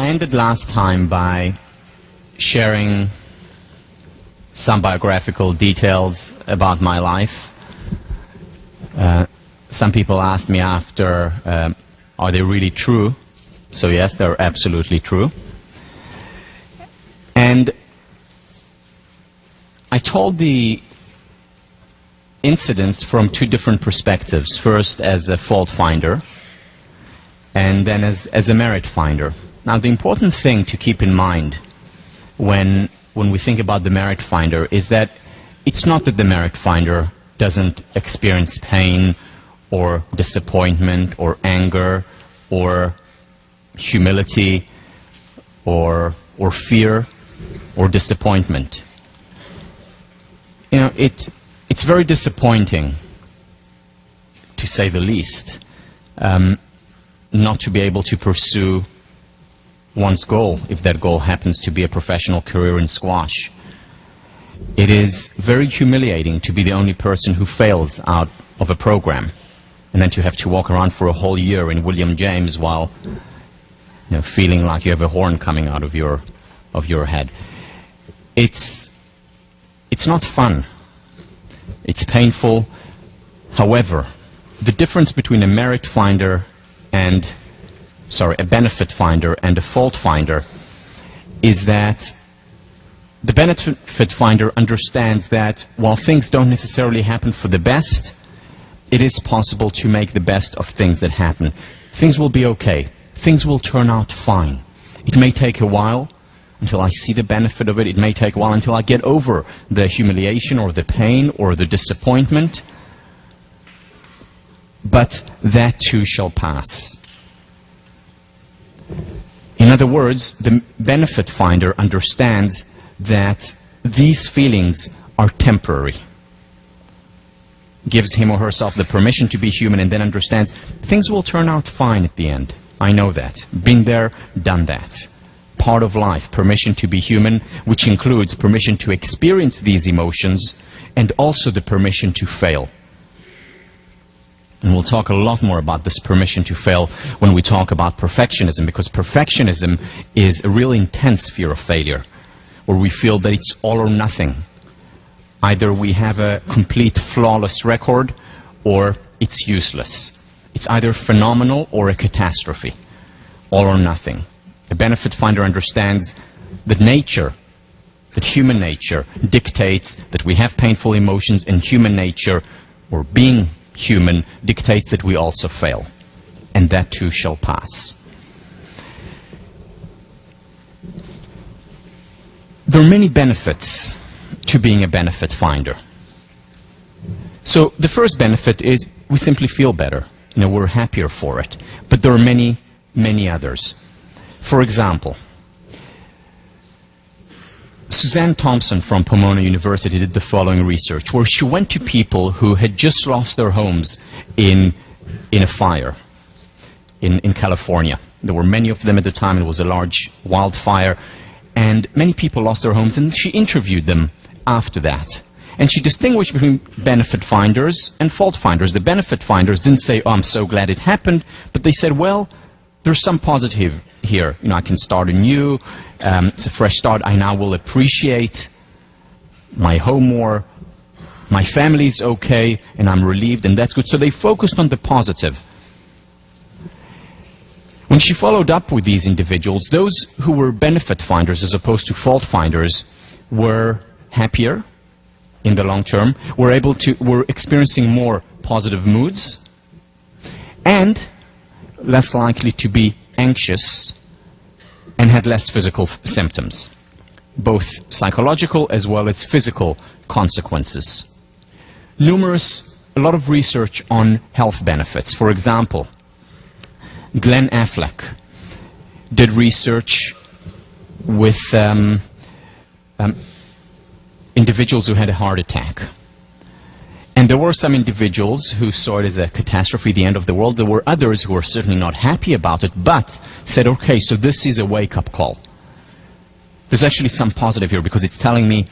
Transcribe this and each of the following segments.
ended last time by sharing some biographical details about my life. Some people asked me after, are they really true? So yes, they're absolutely true. And I told the incidents from two different perspectives. First as a fault finder, and then as a merit finder. Now the important thing to keep in mind when we think about the merit finder is that it's not that the merit finder doesn't experience pain or disappointment or anger or humility or fear or disappointment. You know, it's very disappointing, to say the least, not to be able to pursue one's goal, if that goal happens to be a professional career in squash. It is very humiliating to be the only person who fails out of a program, and then to have to walk around for a whole year in William James while, you know, feeling like you have a horn coming out of your head. It's not fun. It's painful. However, the difference between a merit finder and, a benefit finder and a fault finder is that the benefit finder understands that while things don't necessarily happen for the best, it is possible to make the best of things that happen. Things will be okay. Things will turn out fine. It may take a while until I see the benefit of it. It may take a while until I get over the humiliation or the pain or the disappointment. But that too shall pass. In other words, the benefit finder understands that these feelings are temporary. Gives him or herself the permission to be human, and then understands things will turn out fine at the end. I know that. Been there, done that. Part of life, permission to be human, which includes permission to experience these emotions and also the permission to fail. And we'll talk a lot more about this permission to fail when we talk about perfectionism, because perfectionism is a really intense fear of failure, where we feel that it's all or nothing. Either we have a complete flawless record or it's useless. It's either phenomenal or a catastrophe. All or nothing. A benefit finder understands that nature, that human nature, dictates that we have painful emotions, and human nature, or being human, dictates that we also fail. And that too shall pass. There are many benefits to being a benefit finder. So the first benefit is we simply feel better. You know, we're happier for it. But there are many, many others. For example, Suzanne Thompson from Pomona University did the following research, where she went to people who had just lost their homes in a fire in California. There were many of them at the time. It was a large wildfire, and many people lost their homes, and she interviewed them after that. And she distinguished between benefit finders and fault finders. The benefit finders didn't say, oh, I'm so glad it happened, but they said, well, there's some positive here. You know, I can start anew. It's a fresh start. I now will appreciate my home more. My family's okay, and I'm relieved, and that's good. So they focused on the positive. When she followed up with these individuals, those who were benefit finders as opposed to fault finders were happier in the long term, were experiencing more positive moods, and less likely to be anxious, and had less physical symptoms, both psychological as well as physical consequences. A lot of research on health benefits. For example, Glenn Affleck did research with individuals who had a heart attack. And there were some individuals who saw it as a catastrophe, the end of the world. There were others who were certainly not happy about it, but said, okay, so this is a wake-up call. There's actually some positive here, because it's telling me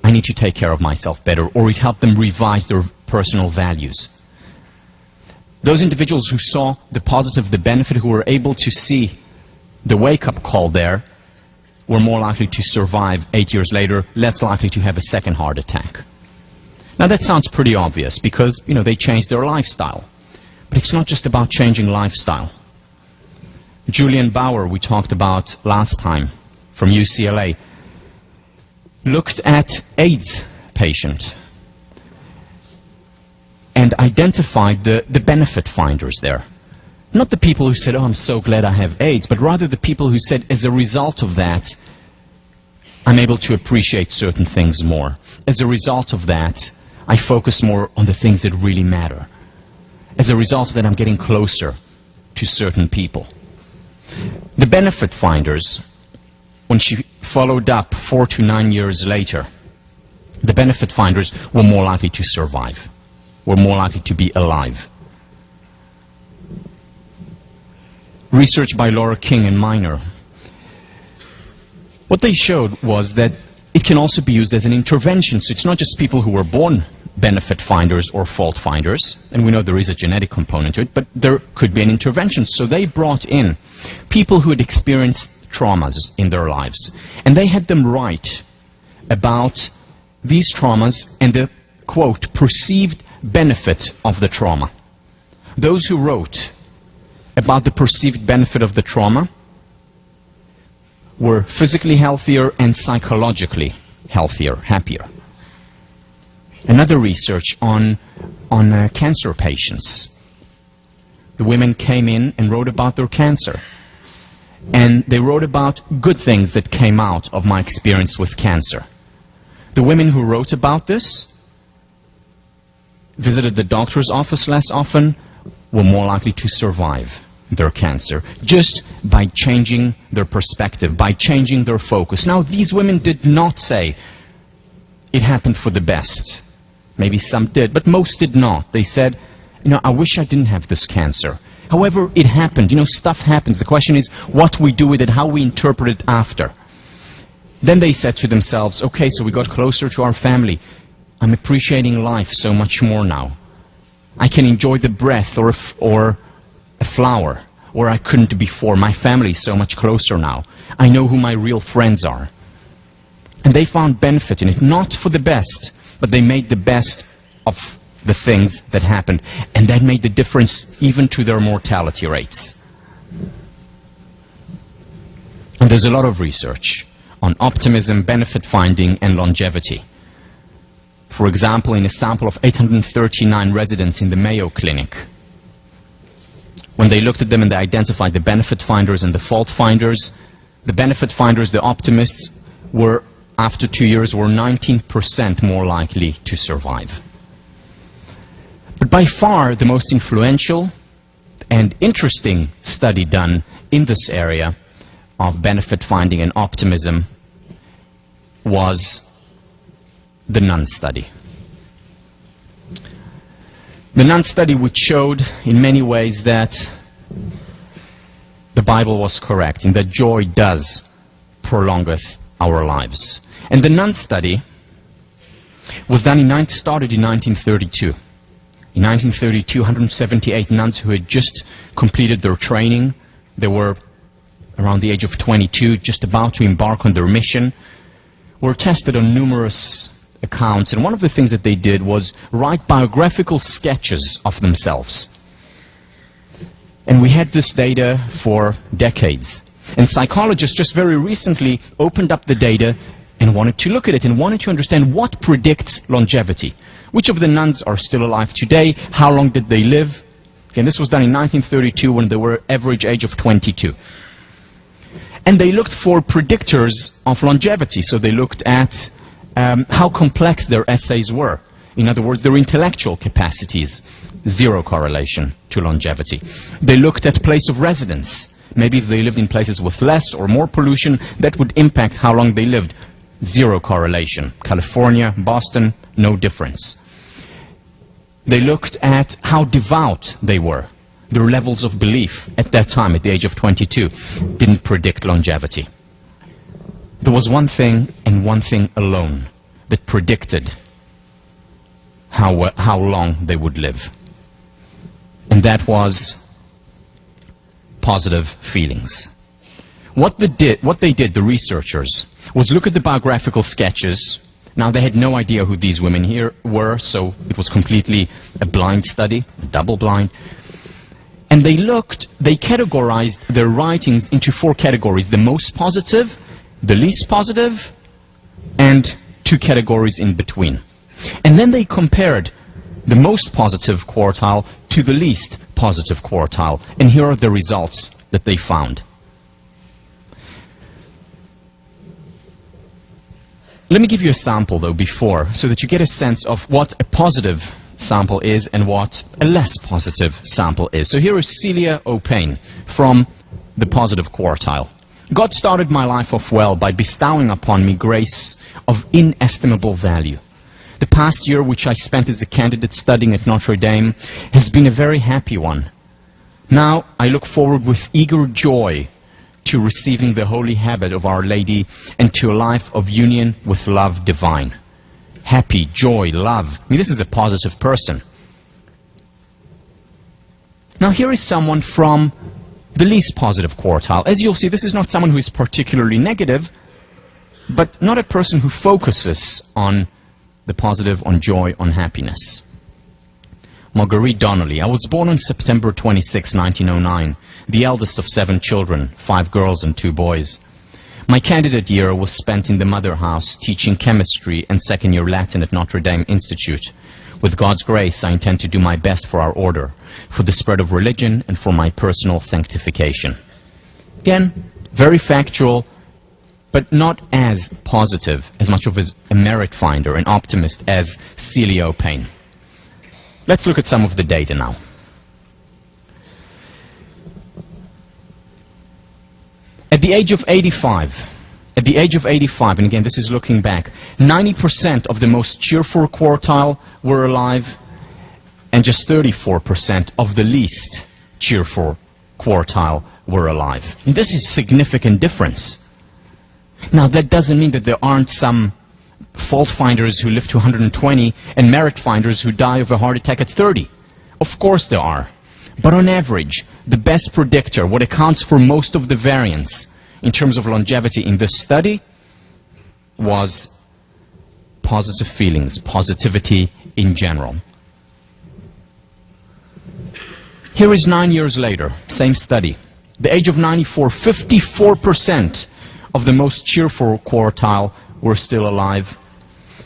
I need to take care of myself better, or it helped them revise their personal values. Those individuals who saw the positive, the benefit, who were able to see the wake-up call there, were more likely to survive 8 years later, less likely to have a second heart attack. Now that sounds pretty obvious because, they changed their lifestyle. But it's not just about changing lifestyle. Julian Bauer, we talked about last time, from UCLA, looked at AIDS patient and identified the benefit finders there. Not the people who said, oh, I'm so glad I have AIDS, but rather the people who said, as a result of that, I'm able to appreciate certain things more. As a result of that, I focus more on the things that really matter. As a result of that, I'm getting closer to certain people. The benefit finders, when she followed up 4 to 9 years later, the benefit finders were more likely to survive, were more likely to be alive. Research by Laura King and Miner. What they showed was that it can also be used as an intervention. So it's not just people who were born benefit finders or fault finders, and we know there is a genetic component to it, but there could be an intervention. So they brought in people who had experienced traumas in their lives, and they had them write about these traumas and the, quote, perceived benefit of the trauma. Those who wrote about the perceived benefit of the trauma were physically healthier and psychologically healthier, happier. Another research on cancer patients. The women came in and wrote about their cancer. And they wrote about good things that came out of my experience with cancer. The women who wrote about this visited the doctor's office less often, were more likely to survive their cancer, just by changing their perspective, by changing their focus. Now, these women did not say it happened for the best. Maybe some did, but most did not. They said, I wish I didn't have this cancer. However, it happened. Stuff happens. The question is what we do with it, how we interpret it after. Then they said to themselves, okay, so we got closer to our family. I'm appreciating life so much more now. I can enjoy the breath or a flower, or I couldn't before. My family is so much closer now. I know who my real friends are. And they found benefit in it, not for the best, but they made the best of the things that happened. And that made the difference even to their mortality rates. And there's a lot of research on optimism, benefit finding, and longevity. For example, in a sample of 839 residents in the Mayo Clinic, when they looked at them and they identified the benefit finders and the fault finders, the benefit finders, the optimists, were, after 2 years, were 19% more likely to survive. But by far the most influential and interesting study done in this area of benefit finding and optimism was the Nun study. The Nun study, which showed in many ways that the Bible was correct, and that joy does prolongeth our lives. And the Nun study was done started in 1932. In 1932, 178 nuns who had just completed their training, they were around the age of 22, just about to embark on their mission, were tested on numerous accounts, and one of the things that they did was write biographical sketches of themselves. And we had this data for decades. And psychologists just very recently opened up the data and wanted to look at it and wanted to understand what predicts longevity. Which of the nuns are still alive today? How long did they live? Again, this was done in 1932 when they were average age of 22. And they looked for predictors of longevity. So they looked at how complex their essays were. In other words, their intellectual capacities. Zero correlation to longevity. They looked at place of residence. Maybe if they lived in places with less or more pollution, that would impact how long they lived. Zero correlation. California, Boston, no difference. They looked at how devout they were. Their levels of belief at that time, at the age of 22, didn't predict longevity. There was one thing, and one thing alone, that predicted how long they would live. And that was positive feelings. What they did, the researchers, was look at the biographical sketches. Now, they had no idea who these women here were, so it was completely a blind study, double blind. And they categorized their writings into 4 categories: the most positive, the least positive, and 2 categories in between. And then they compared the most positive quartile to the least positive quartile. And here are the results that they found. Let me give you a sample, though, before, so that you get a sense of what a positive sample is and what a less positive sample is. So here is Celia O'Payne from the positive quartile. God started my life off well by bestowing upon me grace of inestimable value. The past year, which I spent as a candidate studying at Notre Dame, has been a very happy one. Now I look forward with eager joy to receiving the holy habit of Our Lady and to a life of union with love divine. Happy, joy, love. I mean, this is a positive person. Now here is someone from the least positive quartile. As you'll see, this is not someone who is particularly negative, but not a person who focuses on the positive, on joy, on happiness. Marguerite Donnelly. I was born on September 26, 1909, the eldest of 7 children, 5 girls and 2 boys. My candidate year was spent in the mother house teaching chemistry and second-year Latin at Notre Dame Institute. With God's grace, I intend to do my best for our order, for the spread of religion, and for my personal sanctification. Again, very factual, but not as positive, as much of a merit finder, an optimist, as Celia O'Payne. Let's look at some of the data now. At the age of 85, and again this is looking back, 90% of the most cheerful quartile were alive, and just 34% of the least cheerful quartile were alive. And this is a significant difference. Now that doesn't mean that there aren't some fault finders who live to 120 and merit finders who die of a heart attack at 30. Of course there are. But on average, the best predictor, what accounts for most of the variance in terms of longevity in this study, was positive feelings, positivity in general. Here is 9 years later, same study. The age of 94, 54% of the most cheerful quartile were still alive,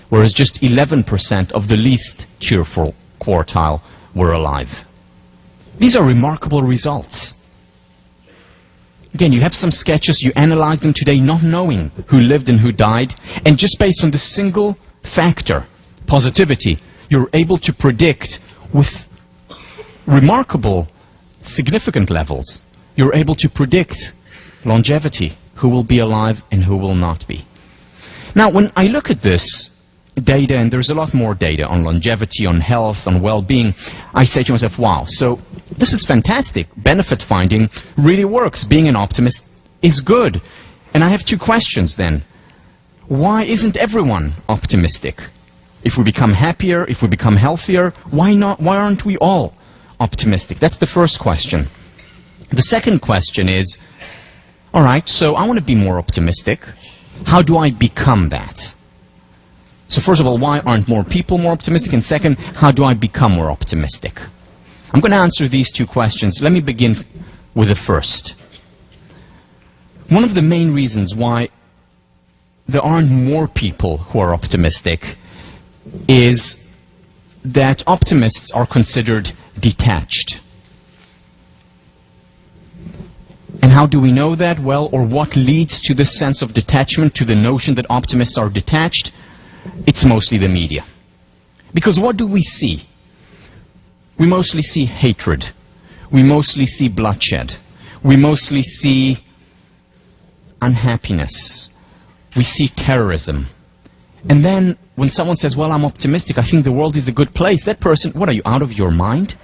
whereas just 11% of the least cheerful quartile were alive. These are remarkable results. Again, you have some sketches, you analyze them today not knowing who lived and who died, and just based on the single factor, positivity, you're able to predict with remarkable, significant levels, you're able to predict longevity, who will be alive and who will not be. Now, when I look at this data, and there's a lot more data on longevity, on health, on well-being, I say to myself, wow, so this is fantastic. Benefit finding really works. Being an optimist is good. And I have 2 questions then. Why isn't everyone optimistic? If we become happier, if we become healthier, why not? Why aren't we all optimistic? That's the first question. The second question is, all right, so I want to be more optimistic. How do I become that? So first of all, why aren't more people more optimistic? And second, how do I become more optimistic? I'm going to answer these 2 questions. Let me begin with the first. One of the main reasons why there aren't more people who are optimistic is that optimists are considered detached. And how do we know that? Well, or what leads to this sense of detachment, to the notion that optimists are detached? It's mostly the media. Because what do we see? We mostly see hatred. We mostly see bloodshed. We mostly see unhappiness. We see terrorism. And then when someone says, well, I'm optimistic, I think the world is a good place, that person, what are you, out of your mind?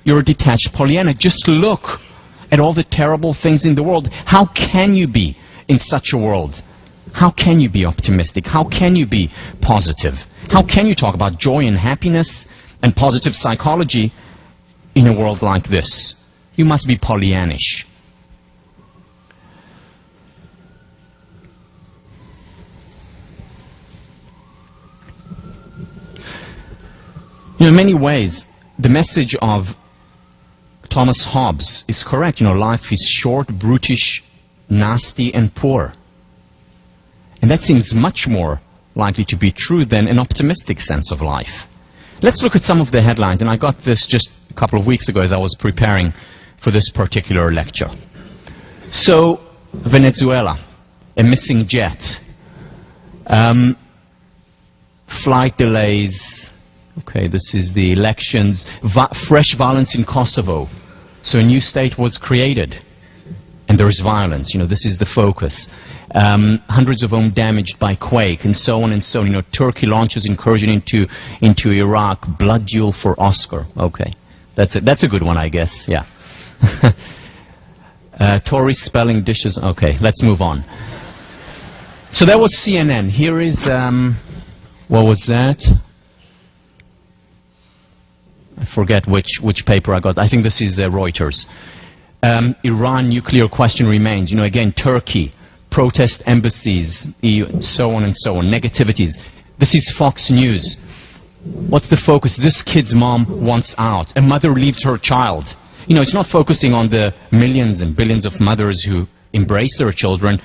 You're a detached Pollyanna. Just look at all the terrible things in the world. How can you be in such a world? How can you be optimistic? How can you be positive? How can you talk about joy and happiness and positive psychology in a world like this? You must be Pollyannish. In many ways, the message of Thomas Hobbes is correct. Life is short, brutish, nasty, and poor. And that seems much more likely to be true than an optimistic sense of life. Let's look at some of the headlines, and I got this just a couple of weeks ago as I was preparing for this particular lecture. So, Venezuela, a missing jet, flight delays. Okay, this is the elections. Fresh violence in Kosovo. So a new state was created, and there is violence. This is the focus. Hundreds of homes damaged by quake, and so on and so on. Turkey launches incursion into Iraq. Blood duel for Oscar. Okay, that's it. That's a good one, I guess. Yeah. Tories spelling dishes. Okay, let's move on. So that was CNN. Here is what was that? I forget which paper I got. I think this is Reuters. Iran nuclear question remains. Again, Turkey, protest embassies, so on and so on, negativities. This is Fox News. What's the focus? This kid's mom wants out. A mother leaves her child. It's not focusing on the millions and billions of mothers who embrace their children.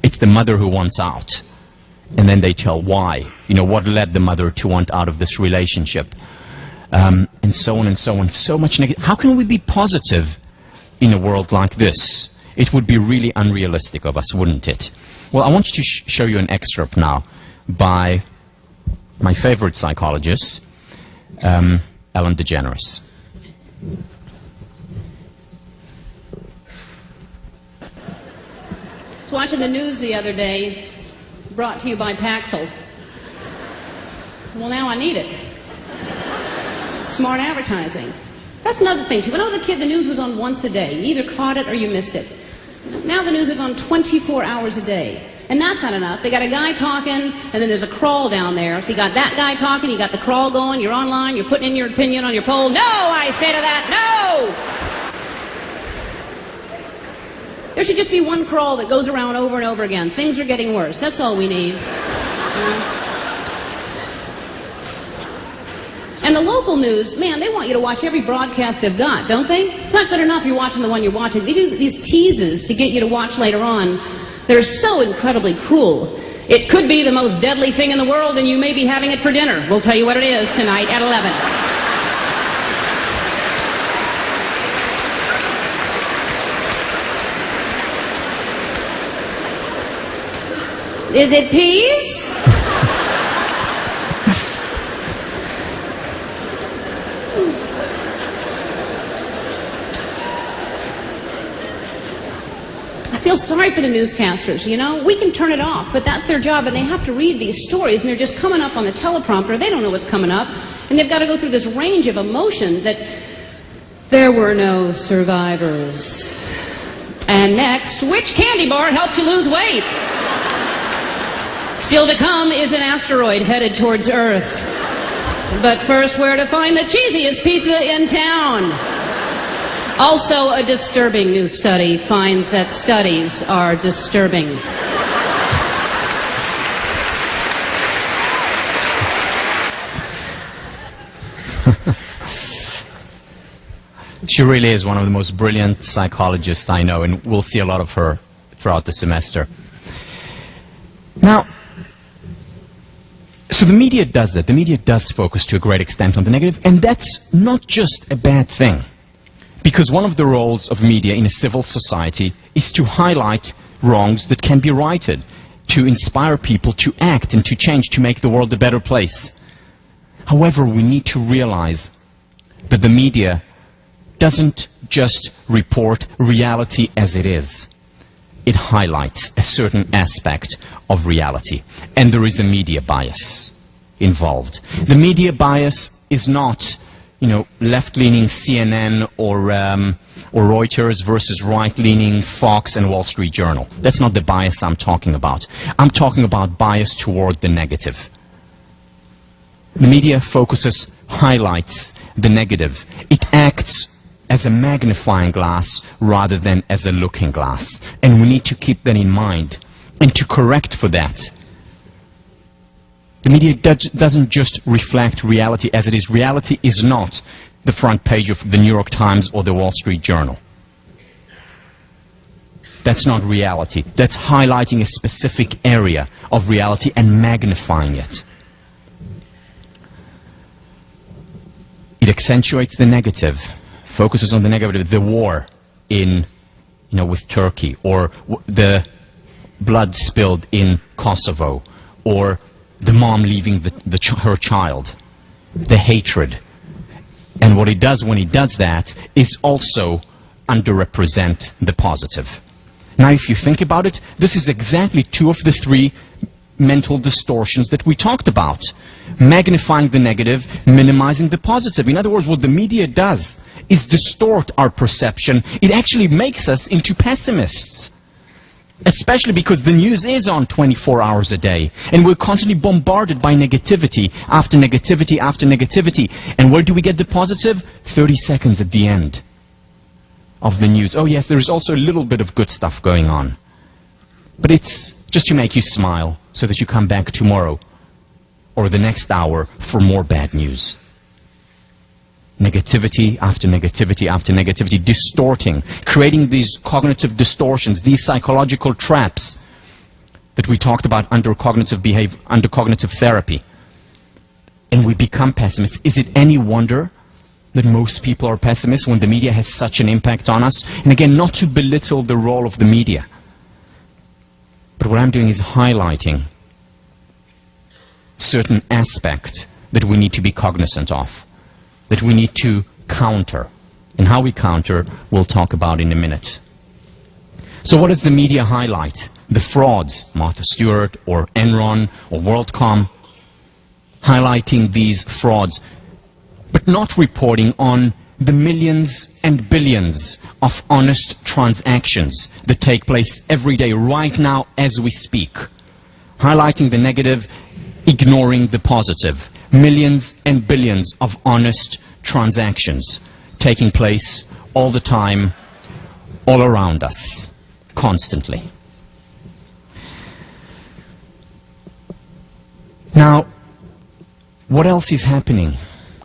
It's the mother who wants out. And then they tell why. What led the mother to want out of this relationship. And so on and so on. So much negative. How can we be positive in a world like this? It would be really unrealistic of us, wouldn't it? Well, I want to show you an excerpt now by my favorite psychologist, Ellen DeGeneres. I was watching the news the other day, brought to you by Paxil. Well, now I need it. Smart advertising. That's another thing, too. When I was a kid, the news was on once a day. You either caught it or you missed it. Now the news is on 24 hours a day. And that's not enough. They got a guy talking, and then there's a crawl down there. So you got that guy talking, you got the crawl going, you're online, you're putting in your opinion on your poll. No, I say to that, no! There should just be one crawl that goes around over and over again. Things are getting worse. That's all we need. And the local news, man, they want you to watch every broadcast they've got, don't they? It's not good enough you're watching the one you're watching. They do these teases to get you to watch later on. They're so incredibly cruel. It could be the most deadly thing in the world, and you may be having it for dinner. We'll tell you what it is tonight at 11. Is it peas? I feel sorry for the newscasters, We can turn it off, but that's their job, and they have to read these stories, and they're just coming up on the teleprompter. They don't know what's coming up, and they've got to go through this range of emotion that there were no survivors. And next, which candy bar helps you lose weight? Still to come is an asteroid headed towards Earth. But first, where to find the cheesiest pizza in town? Also, a disturbing new study finds that studies are disturbing. She really is one of the most brilliant psychologists I know, and we'll see a lot of her throughout the semester. Now, so the media does that. The media does focus to a great extent on the negative, and that's not just a bad thing. Because one of the roles of media in a civil society is to highlight wrongs that can be righted, to inspire people to act and to change, to make the world a better place. However, we need to realize that the media doesn't just report reality as it is. It highlights a certain aspect of reality. And there is a media bias involved. The media bias is not left-leaning CNN or Reuters versus right-leaning Fox and Wall Street Journal. That's not the bias I'm talking about. I'm talking about bias toward the negative. The media focuses, highlights the negative. It acts as a magnifying glass rather than as a looking glass. And we need to keep that in mind. And to correct for that, The media doesn't just reflect reality as it is. Reality is not the front page of the New York Times or the Wall Street Journal. That's not reality. That's highlighting a specific area of reality and magnifying it. It accentuates the negative, focuses on the negative, the war with Turkey, or the blood spilled in Kosovo, or the mom leaving her child, the hatred. And what it does when it does that is also underrepresent the positive. Now, if you think about it, this is exactly two of the three mental distortions that we talked about. Magnifying the negative, minimizing the positive. In other words, what the media does is distort our perception. It actually makes us into pessimists. Especially because the news is on 24 hours a day. And we're constantly bombarded by negativity after negativity after negativity. And where do we get the positive? 30 seconds at the end of the news. Oh yes, there's also a little bit of good stuff going on. But it's just to make you smile so that you come back tomorrow or the next hour for more bad news. Negativity after negativity after negativity, distorting, creating these cognitive distortions, these psychological traps that we talked about under cognitive therapy. And we become pessimists. Is it any wonder that most people are pessimists when the media has such an impact on us? And again, not to belittle the role of the media. But what I'm doing is highlighting certain aspect that we need to be cognizant of, that we need to counter. And how we counter, we'll talk about in a minute. So what does the media highlight? The frauds, Martha Stewart or Enron or WorldCom, highlighting these frauds, but not reporting on the millions and billions of honest transactions that take place every day, right now as we speak. Highlighting the negative, ignoring the positive. Millions and billions of honest transactions taking place all the time, all around us, constantly. Now, what else is happening?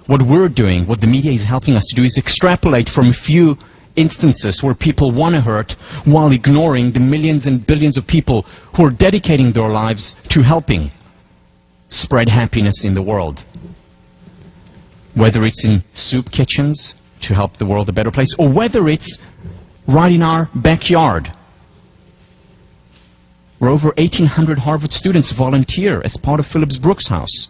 What we're doing, what the media is helping us to do, is extrapolate from a few instances where people want to hurt while ignoring the millions and billions of people who are dedicating their lives to helping spread happiness in the world. Whether it's in soup kitchens to help the world a better place, or whether it's right in our backyard, where over 1,800 Harvard students volunteer as part of Phillips Brooks House.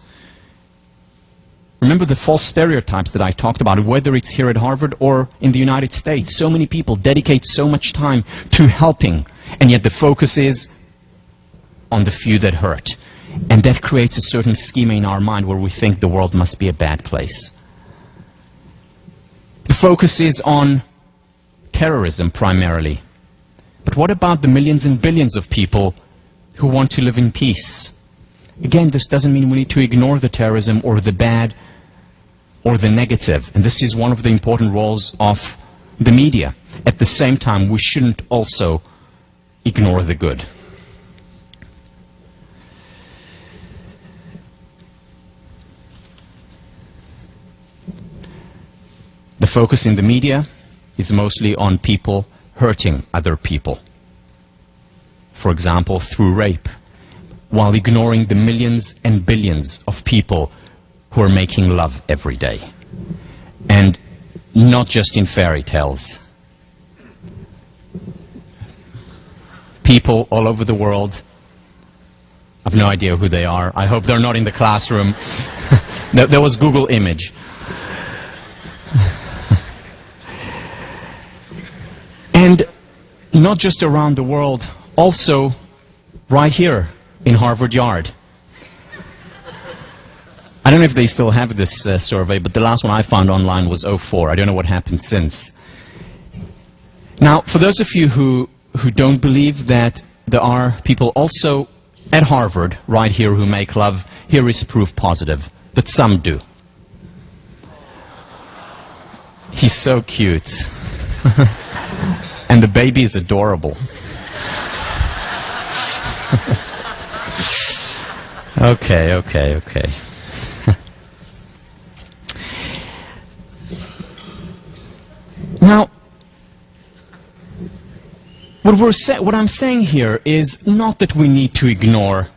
Remember the false stereotypes that I talked about, whether it's here at Harvard or in the United States. So many people dedicate so much time to helping, and yet the focus is on the few that hurt. And that creates a certain schema in our mind where we think the world must be a bad place. The focus is on terrorism primarily. But what about the millions and billions of people who want to live in peace? Again, this doesn't mean we need to ignore the terrorism or the bad or the negative. And this is one of the important roles of the media. At the same time, we shouldn't also ignore the good. The focus in the media is mostly on people hurting other people. For example, through rape, while ignoring the millions and billions of people who are making love every day. And not just in fairy tales. People all over the world, I've no idea who they are. I hope they're not in the classroom. There was Google image. And not just around the world, also right here in Harvard Yard. I don't know if they still have this survey, but the last one I found online was 2004. I don't know what happened since. Now, for those of you who don't believe that there are people also at Harvard right here who make love, here is proof positive that some do. He's so cute. And the baby is adorable. Okay. Now, what I'm saying here is not that we need to ignore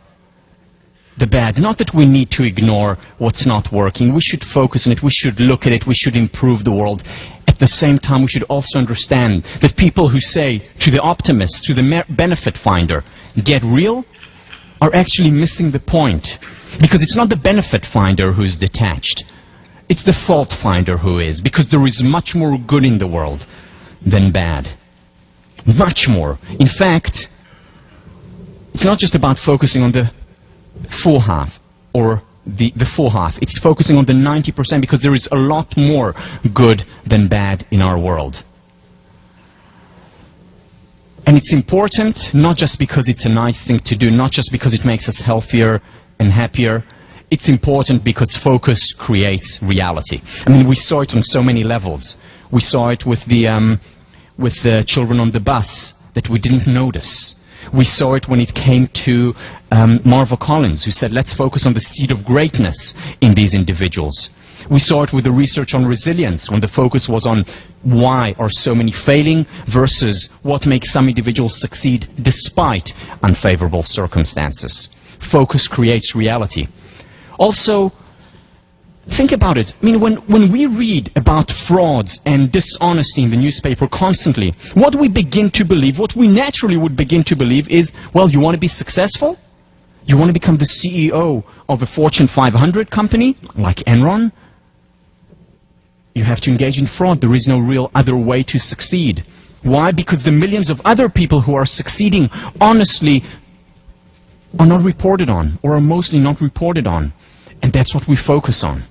the bad, not that we need to ignore what's not working. We should focus on it, we should look at it, we should improve the world. At the same time, we should also understand that people who say to the optimist, to the benefit finder, get real, are actually missing the point. Because it's not the benefit finder who is detached. It's the fault finder who is. Because there is much more good in the world than bad. Much more. In fact, it's not just about focusing on the full half or the full half. It's focusing on the 90% because there is a lot more good than bad in our world. And it's important not just because it's a nice thing to do, not just because it makes us healthier and happier. It's important because focus creates reality. I mean, we saw it on so many levels. We saw it with the children on the bus that we didn't notice. We saw it when it came to Marva Collins, who said, let's focus on the seed of greatness in these individuals. We saw it with the research on resilience, when the focus was on why are so many failing versus what makes some individuals succeed despite unfavorable circumstances. Focus creates reality. Also, think about it. I mean, when we read about frauds and dishonesty in the newspaper constantly, what we begin to believe, what we naturally would begin to believe is, well, you want to be successful? You want to become the CEO of a Fortune 500 company like Enron? You have to engage in fraud. There is no real other way to succeed. Why? Because the millions of other people who are succeeding honestly are not reported on, or are mostly not reported on. And that's what we focus on.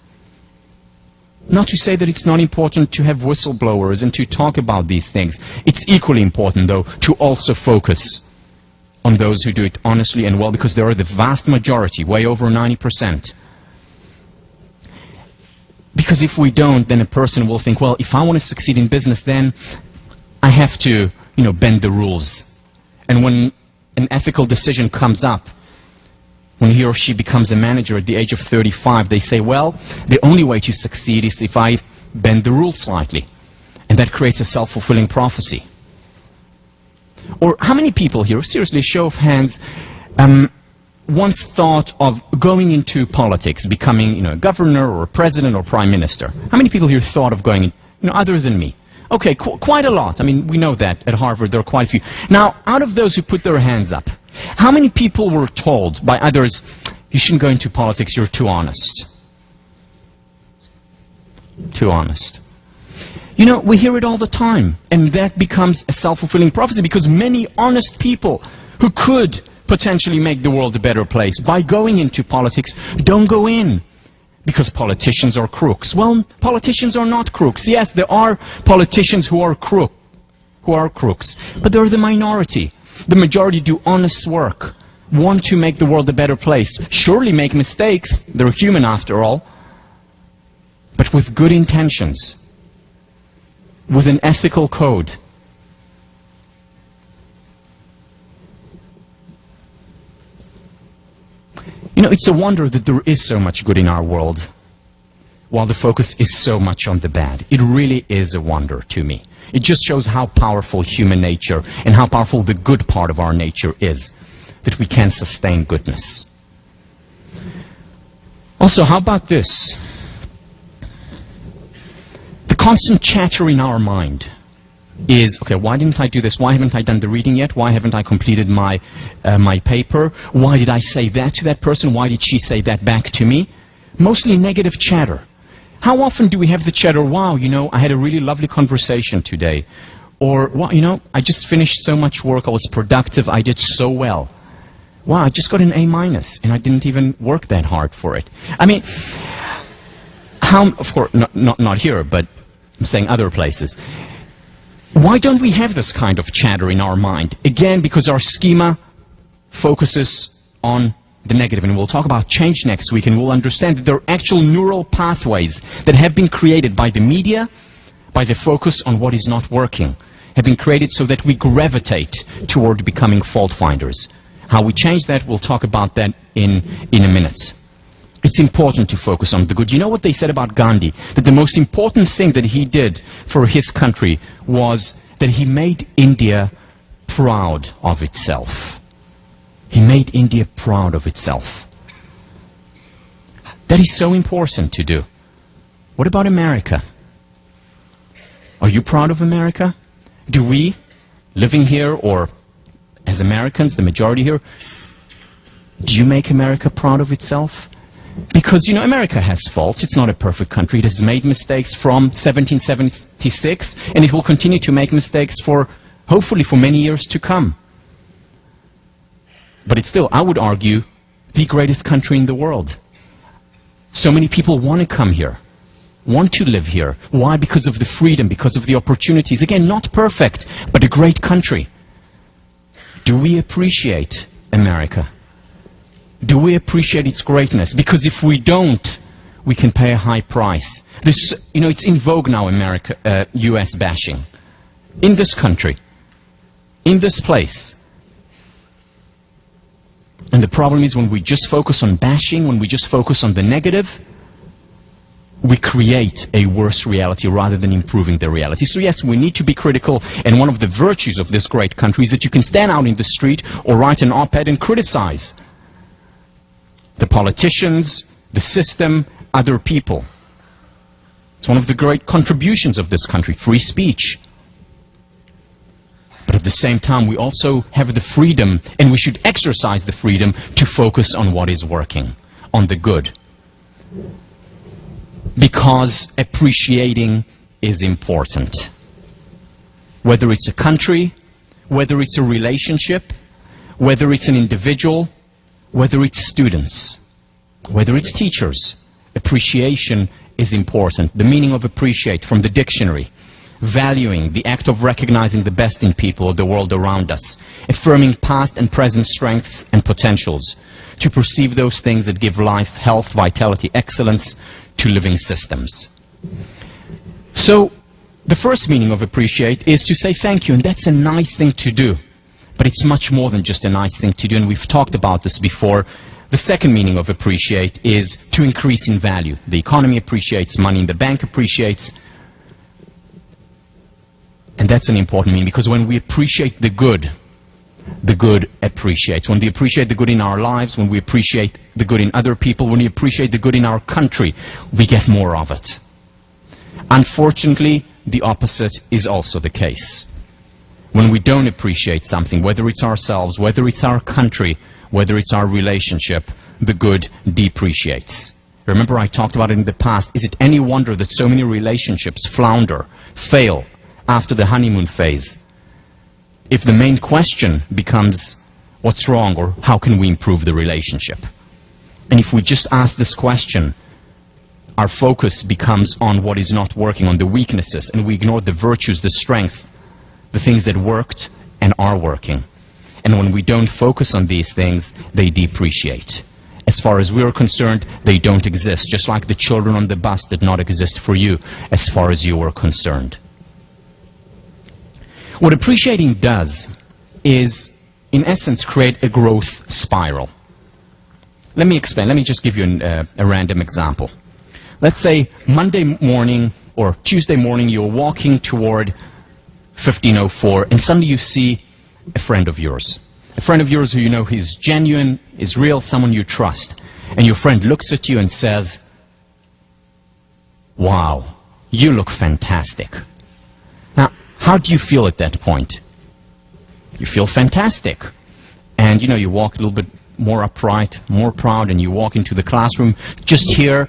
Not to say that it's not important to have whistleblowers and to talk about these things. It's equally important, though, to also focus on those who do it honestly and well, because they are the vast majority, way over 90%. Because if we don't, then a person will think, well, if I want to succeed in business, then I have to, bend the rules. And when an ethical decision comes up, when he or she becomes a manager at the age of 35, they say, well, the only way to succeed is if I bend the rules slightly. And that creates a self-fulfilling prophecy. Or how many people here, seriously, show of hands, once thought of going into politics, becoming a governor or a president or prime minister? How many people here thought of going, other than me? Okay, quite a lot. I mean, we know that at Harvard there are quite a few. Now, out of those who put their hands up, how many people were told by others, you shouldn't go into politics, you're too honest? Too honest. We hear it all the time, and that becomes a self-fulfilling prophecy because many honest people who could potentially make the world a better place by going into politics don't go in because politicians are crooks. Well, politicians are not crooks. Yes, there are politicians who are crooks, but they're the minority. The majority do honest work, want to make the world a better place. Surely make mistakes, they're human after all, but with good intentions, with an ethical code. It's a wonder that there is so much good in our world, while the focus is so much on the bad. It really is a wonder to me. It just shows how powerful human nature and how powerful the good part of our nature is, that we can sustain goodness. Also, how about this? The constant chatter in our mind is, okay, why didn't I do this? Why haven't I done the reading yet? Why haven't I completed my paper? Why did I say that to that person? Why did she say that back to me? Mostly negative chatter. How often do we have the chatter, wow, I had a really lovely conversation today. Or, wow, I just finished so much work, I was productive, I did so well. Wow, I just got an A-, and I didn't even work that hard for it. I mean, of course, not here, but I'm saying other places. Why don't we have this kind of chatter in our mind? Again, because our schema focuses on the negative, and we'll talk about change next week, and we'll understand that there are actual neural pathways that have been created by the media, by the focus on what is not working, have been created so that we gravitate toward becoming fault finders. How we change that, we'll talk about that in a minute. It's important to focus on the good. You know what they said about Gandhi? That the most important thing that he did for his country was that he made India proud of itself. He made India proud of itself. That is so important to do. What about America? Are you proud of America? Do we, living here, or as Americans, the majority here, do you make America proud of itself? Because, you know, America has faults. It's not a perfect country. It has made mistakes from 1776, and it will continue to make mistakes for, hopefully, for many years to come. But it's still, I would argue, the greatest country in the world. So many people want to come here, want to live here. Why? Because of the freedom, because of the opportunities. Again, not perfect, but a great country. Do we appreciate America? Do we appreciate its greatness? Because if we don't, we can pay a high price. This, you know, it's in vogue now, US bashing. In this country. In this place. And the problem is when we just focus on bashing, when we just focus on the negative, we create a worse reality rather than improving the reality. So yes, we need to be critical, and one of the virtues of this great country is that you can stand out in the street or write an op-ed and criticize the politicians, the system, other people. It's one of the great contributions of this country, free speech. But at the same time, we also have the freedom, and we should exercise the freedom to focus on what is working, on the good. Because appreciating is important. Whether it's a country, whether it's a relationship, whether it's an individual, whether it's students, whether it's teachers, appreciation is important. The meaning of appreciate from the dictionary: valuing, the act of recognizing the best in people or the world around us, affirming past and present strengths and potentials, to perceive those things that give life, health, vitality, excellence to living systems. So, the first meaning of appreciate is to say thank you, and that's a nice thing to do. But it's much more than just a nice thing to do, and we've talked about this before. The second meaning of appreciate is to increase in value. The economy appreciates, money in the bank appreciates. And that's an important meaning, because when we appreciate the good appreciates. When we appreciate the good in our lives, when we appreciate the good in other people, when we appreciate the good in our country, we get more of it. Unfortunately, the opposite is also the case. When we don't appreciate something, whether it's ourselves, whether it's our country, whether it's our relationship, the good depreciates. Remember, I talked about it in the past. Is it any wonder that so many relationships flounder, fail after the honeymoon phase? If the main question becomes, what's wrong, or how can we improve the relationship? And if we just ask this question, our focus becomes on what is not working, on the weaknesses, and we ignore the virtues, the strengths, the things that worked and are working. And when we don't focus on these things, they depreciate. As far as we're concerned, they don't exist, just like the children on the bus did not exist for you as far as you were concerned. What appreciating does is, in essence, create a growth spiral. Let me explain. Let me just give you a random example. Let's say Monday morning or Tuesday morning you're walking toward 1504, and suddenly you see a friend of yours. A friend of yours who you know is genuine, is real, someone you trust. And your friend looks at you and says, "Wow, you look fantastic." Now, how do you feel at that point? You feel fantastic. And, you know, you walk a little bit more upright, more proud, and you walk into the classroom just here,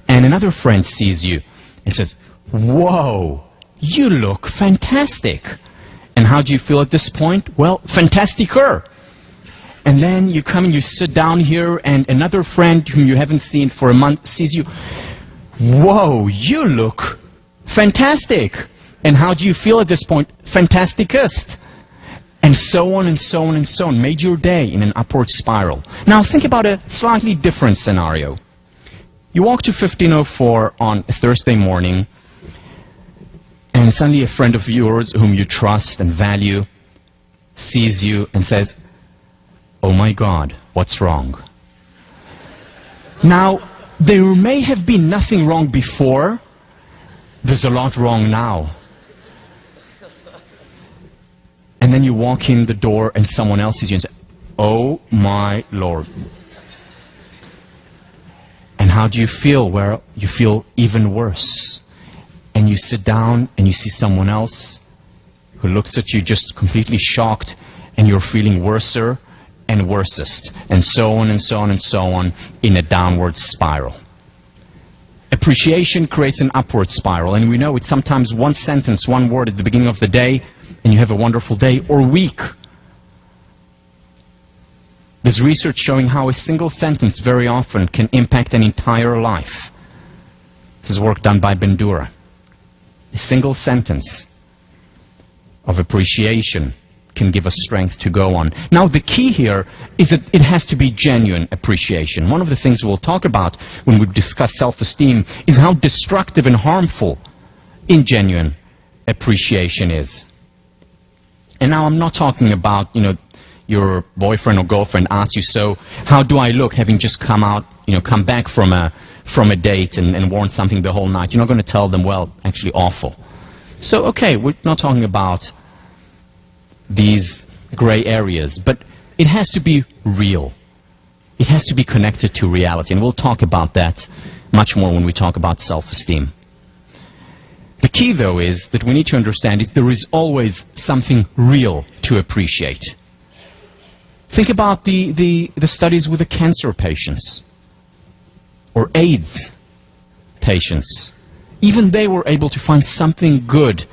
and another friend sees you and says, "Whoa, you look fantastic." And how do you feel at this point? Well, fantasticer. And then you come and you sit down here, and another friend whom you haven't seen for a month sees you, "Whoa, you look fantastic." And how do you feel at this point? Fantasticest. And so on and so on and so on. Made your day in an upward spiral. Now think about a slightly different scenario. You walk to 1504 on a Thursday morning, and suddenly a friend of yours whom you trust and value sees you and says, oh my God, what's wrong? Now, there may have been nothing wrong before, there's a lot wrong now. And then you walk in the door and someone else sees you and says, oh my Lord. And how do you feel? Well, you feel even worse. And you sit down and you see someone else who looks at you just completely shocked, and you're feeling worser and worsest, and so on and so on and so on, in a downward spiral. Appreciation creates an upward spiral, and we know it's sometimes one sentence, one word at the beginning of the day, and you have a wonderful day or week. There's research showing how a single sentence very often can impact an entire life. This is work done by Bandura. A single sentence of appreciation can give us strength to go on. Now, the key here is that it has to be genuine appreciation. One of the things we'll talk about when we discuss self-esteem is how destructive and harmful ingenuine appreciation is. And now I'm not talking about, your boyfriend or girlfriend asks you, so how do I look, having just come back from a date and worn something the whole night? You're not going to tell them, well, actually awful. So, okay, we're not talking about these gray areas, but it has to be real. It has to be connected to reality, and we'll talk about that much more when we talk about self-esteem. The key, though, is that we need to understand is there is always something real to appreciate. Think about the studies with the cancer patients or AIDS patients. Even they were able to find something good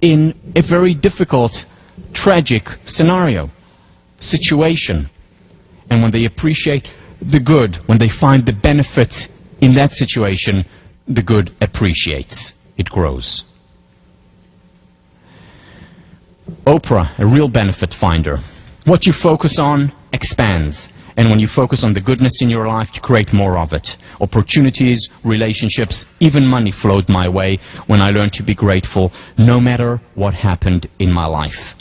in a very difficult, tragic situation. And when they appreciate the good, when they find the benefit in that situation, the good appreciates. It grows. Oprah, a real benefit finder. What you focus on expands. And when you focus on the goodness in your life, you create more of it. Opportunities, relationships, even money flowed my way when I learned to be grateful, no matter what happened in my life.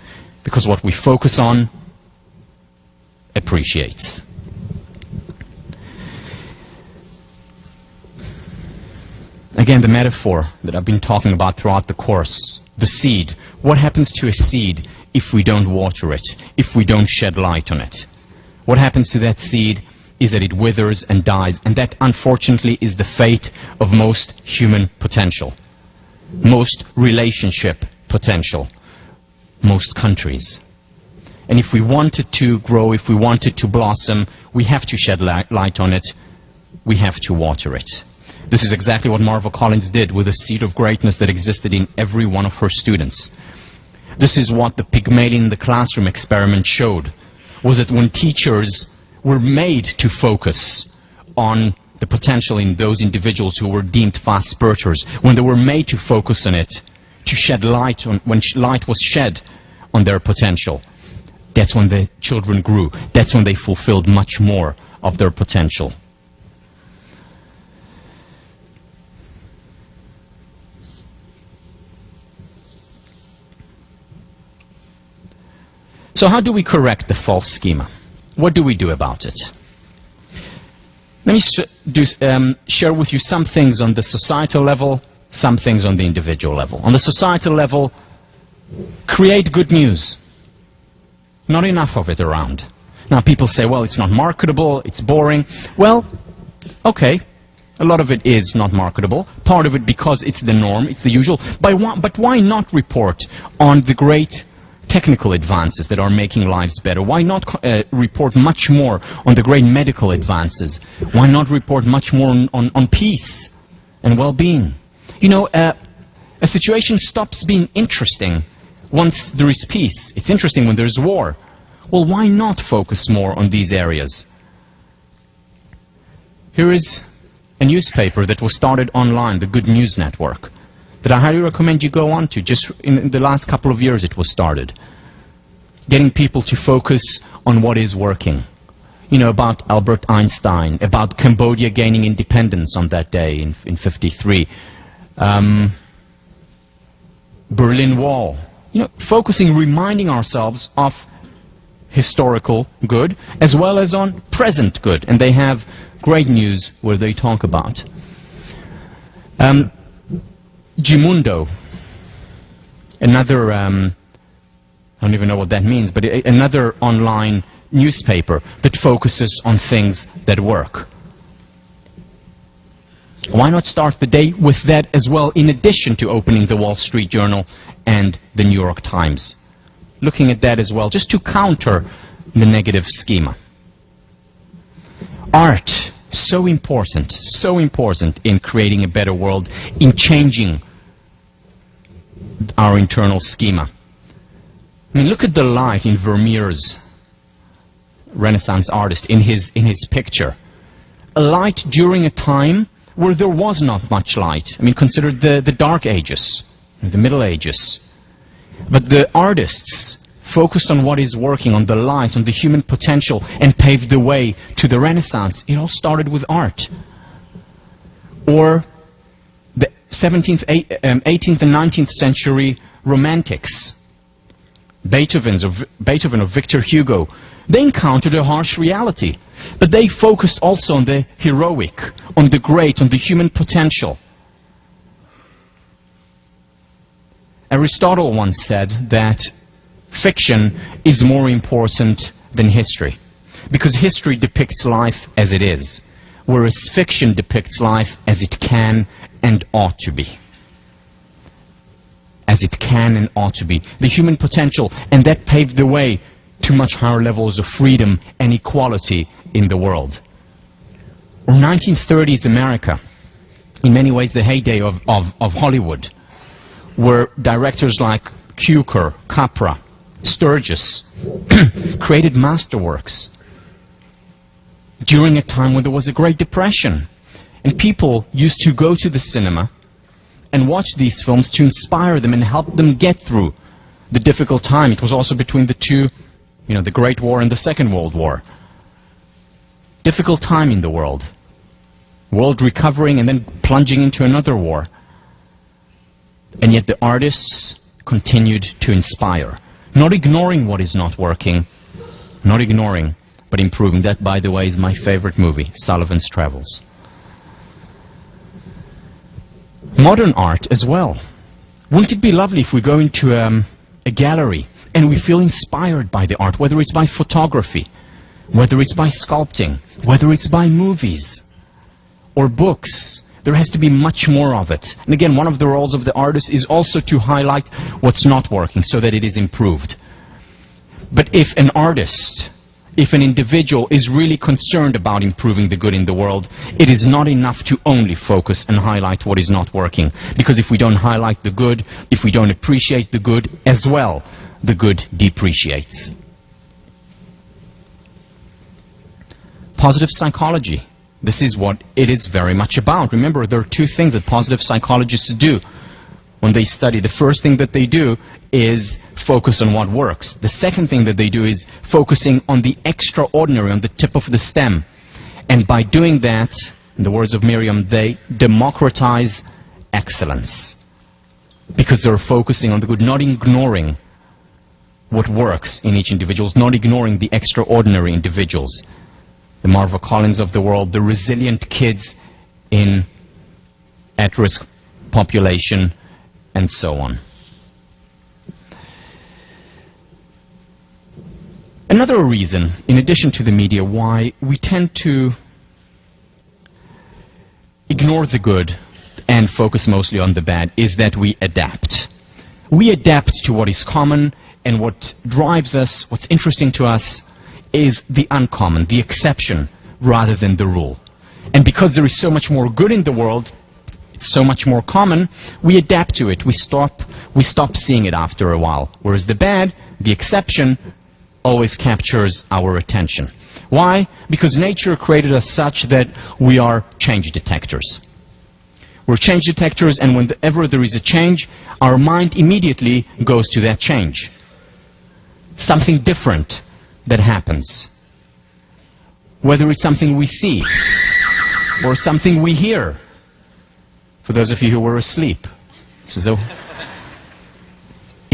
Because what we focus on appreciates. Again, the metaphor that I've been talking about throughout the course, the seed. What happens to a seed if we don't water it, if we don't shed light on it? What happens to that seed is that it withers and dies, and that, unfortunately, is the fate of most human potential, most relationship potential, most countries. And if we want it to grow, if we want it to blossom, we have to shed light on it, we have to water it. This is exactly what Marva Collins did with the seed of greatness that existed in every one of her students. This is what the Pygmalion in the classroom experiment showed, was that when teachers were made to focus on the potential in those individuals who were deemed fast spurters, when they were made to focus on it, to shed light on, when light was shed on their potential, that's when the children grew. That's when they fulfilled much more of their potential. So how do we correct the false schema? What do we do about it? Let me share with you some things on the societal level, some things on the individual level. On the societal level, create good news. Not enough of it around. Now people say, well, it's not marketable, it's boring. Well, okay, a lot of it is not marketable. Part of it because it's the norm, it's the usual. But why not report on the great technical advances that are making lives better? Why not report much more on the great medical advances? Why not report much more on peace and well-being? You know, a situation stops being interesting once there is peace. It's interesting when there's war. Well, why not focus more on these areas? Here is a newspaper that was started online, the Good News Network, that I highly recommend you go on to. Just in the last couple of years it was started. Getting people to focus on what is working. You know, about Albert Einstein, about Cambodia gaining independence on that day in 53. Berlin Wall. You know, focusing, reminding ourselves of historical good as well as on present good. And they have great news where they talk about. Gimundo, another, I don't even know what that means, but another online newspaper that focuses on things that work. Why not start the day with that as well, in addition to opening the Wall Street Journal and the New York Times? Looking at that as well, just to counter the negative schema. Art, so important in creating a better world, in changing our internal schema. I mean, look at the light in Vermeer's Renaissance artist, in his picture. A light during a time where there was not much light. I mean, consider the Dark Ages, the Middle Ages. But the artists focused on what is working, on the light, on the human potential, and paved the way to the Renaissance. It all started with art. Or the 17th, 18th and 19th century romantics. Beethoven or Victor Hugo. They encountered a harsh reality. But they focused also on the heroic, on the great, on the human potential. Aristotle once said that fiction is more important than history, because history depicts life as it is, whereas fiction depicts life as it can and ought to be. As it can and ought to be. The human potential, and that paved the way to much higher levels of freedom and equality in the world. Or 1930s America, in many ways the heyday of Hollywood, where directors like Cukor, Capra, Sturgis created masterworks during a time when there was a Great Depression. And people used to go to the cinema and watch these films to inspire them and help them get through the difficult time. It was also between the two, the Great War and the Second World War. Difficult time in the world. World recovering and then plunging into another war. And yet the artists continued to inspire. Not ignoring what is not working. Not ignoring, but improving. That, by the way, is my favorite movie, Sullivan's Travels. Modern art as well. Wouldn't it be lovely if we go into a gallery and we feel inspired by the art, whether it's by photography, whether it's by sculpting, whether it's by movies or books. There has to be much more of it. And again, one of the roles of the artist is also to highlight what's not working so that it is improved. But if an artist, if an individual is really concerned about improving the good in the world, it is not enough to only focus and highlight what is not working. Because if we don't highlight the good, if we don't appreciate the good as well, the good depreciates. Positive psychology. This is what it is very much about. Remember, there are two things that positive psychologists do when they study. The first thing that they do is focus on what works. The second thing that they do is focusing on the extraordinary, on the tip of the stem. And by doing that, in the words of Miriam, they democratize excellence. Because they're focusing on the good, not ignoring what works in each individual, not ignoring the extraordinary individuals. The Marva Collins of the world, the resilient kids in at-risk population, and so on. Another reason, in addition to the media, why we tend to ignore the good and focus mostly on the bad is that we adapt. We adapt to what is common, and what drives us, what's interesting to us, is the uncommon, the exception, rather than the rule. And because there is so much more good in the world, it's so much more common, we adapt to it. We stop seeing it after a while. Whereas the bad, the exception, always captures our attention. Why? Because nature created us such that we are change detectors. We're change detectors, and whenever there is a change, our mind immediately goes to that change. Something different that happens. Whether it's something we see or something we hear. For those of you who were asleep, it's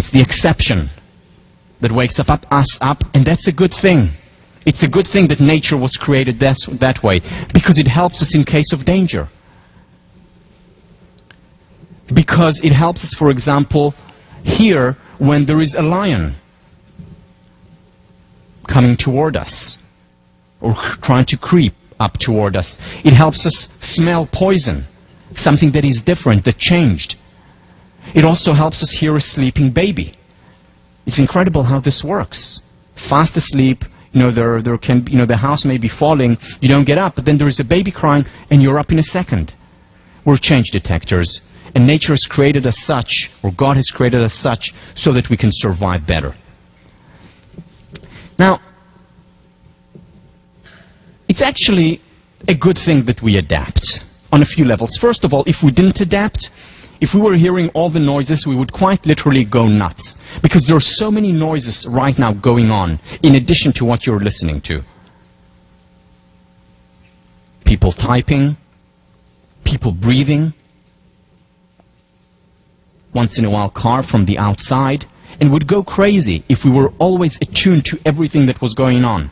the exception that wakes us up, and that's a good thing. It's a good thing that nature was created that way, because it helps us in case of danger. Because it helps us, for example, here when there is a lion coming toward us, or trying to creep up toward us. It helps us smell poison, something that is different, that changed. It also helps us hear a sleeping baby. It's incredible how this works. Fast asleep, there can, the house may be falling, you don't get up, but then there is a baby crying, and you're up in a second. We're change detectors, and nature has created us such, or God has created us such, so that we can survive better. Now, it's actually a good thing that we adapt on a few levels. First of all, if we didn't adapt, if we were hearing all the noises, we would quite literally go nuts. Because there are so many noises right now going on, in addition to what you're listening to. People typing, people breathing, once in a while car from the outside, and would go crazy if we were always attuned to everything that was going on.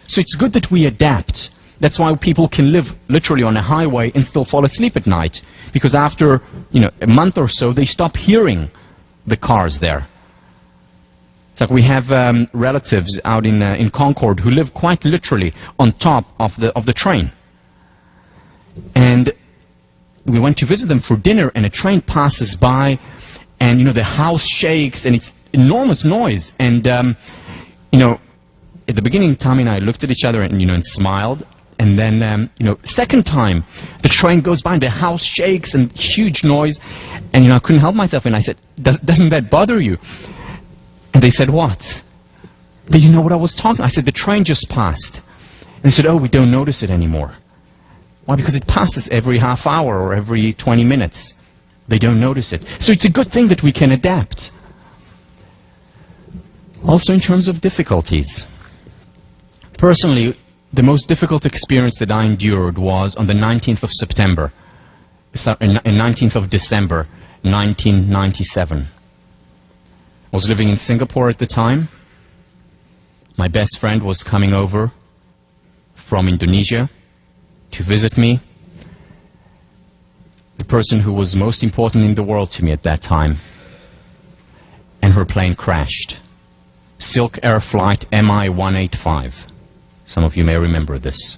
So it's good that we adapt. That's why people can live literally on a highway and still fall asleep at night. Because after, a month or so, they stop hearing the cars there. It's like we have relatives out in Concord who live quite literally on top of the train. And we went to visit them for dinner, and a train passes by, and the house shakes, and it's enormous noise. And at the beginning, Tommy and I looked at each other and smiled. And then, second time, the train goes by and the house shakes and huge noise. And, I couldn't help myself. And I said, doesn't that bother you? And they said, what? They didn't know what I was talking. I said, the train just passed. And they said, oh, we don't notice it anymore. Why? Because it passes every half hour or every 20 minutes. They don't notice it. So it's a good thing that we can adapt. Also in terms of difficulties. Personally, the most difficult experience that I endured was on the 19th of September, 19th of December, 1997. I was living in Singapore at the time. My best friend was coming over from Indonesia to visit me. The person who was most important in the world to me at that time. And her plane crashed. Silk Air Flight MI-185. Some of you may remember this.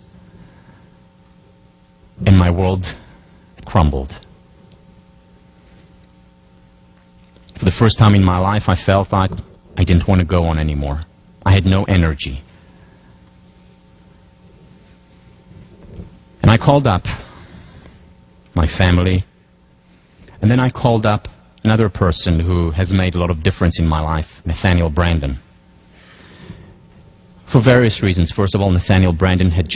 And my world crumbled. For the first time in my life, I felt like I didn't want to go on anymore. I had no energy. And I called up my family, and then I called up another person who has made a lot of difference in my life, Nathaniel Brandon. For various reasons. First of all, Nathaniel Brandon had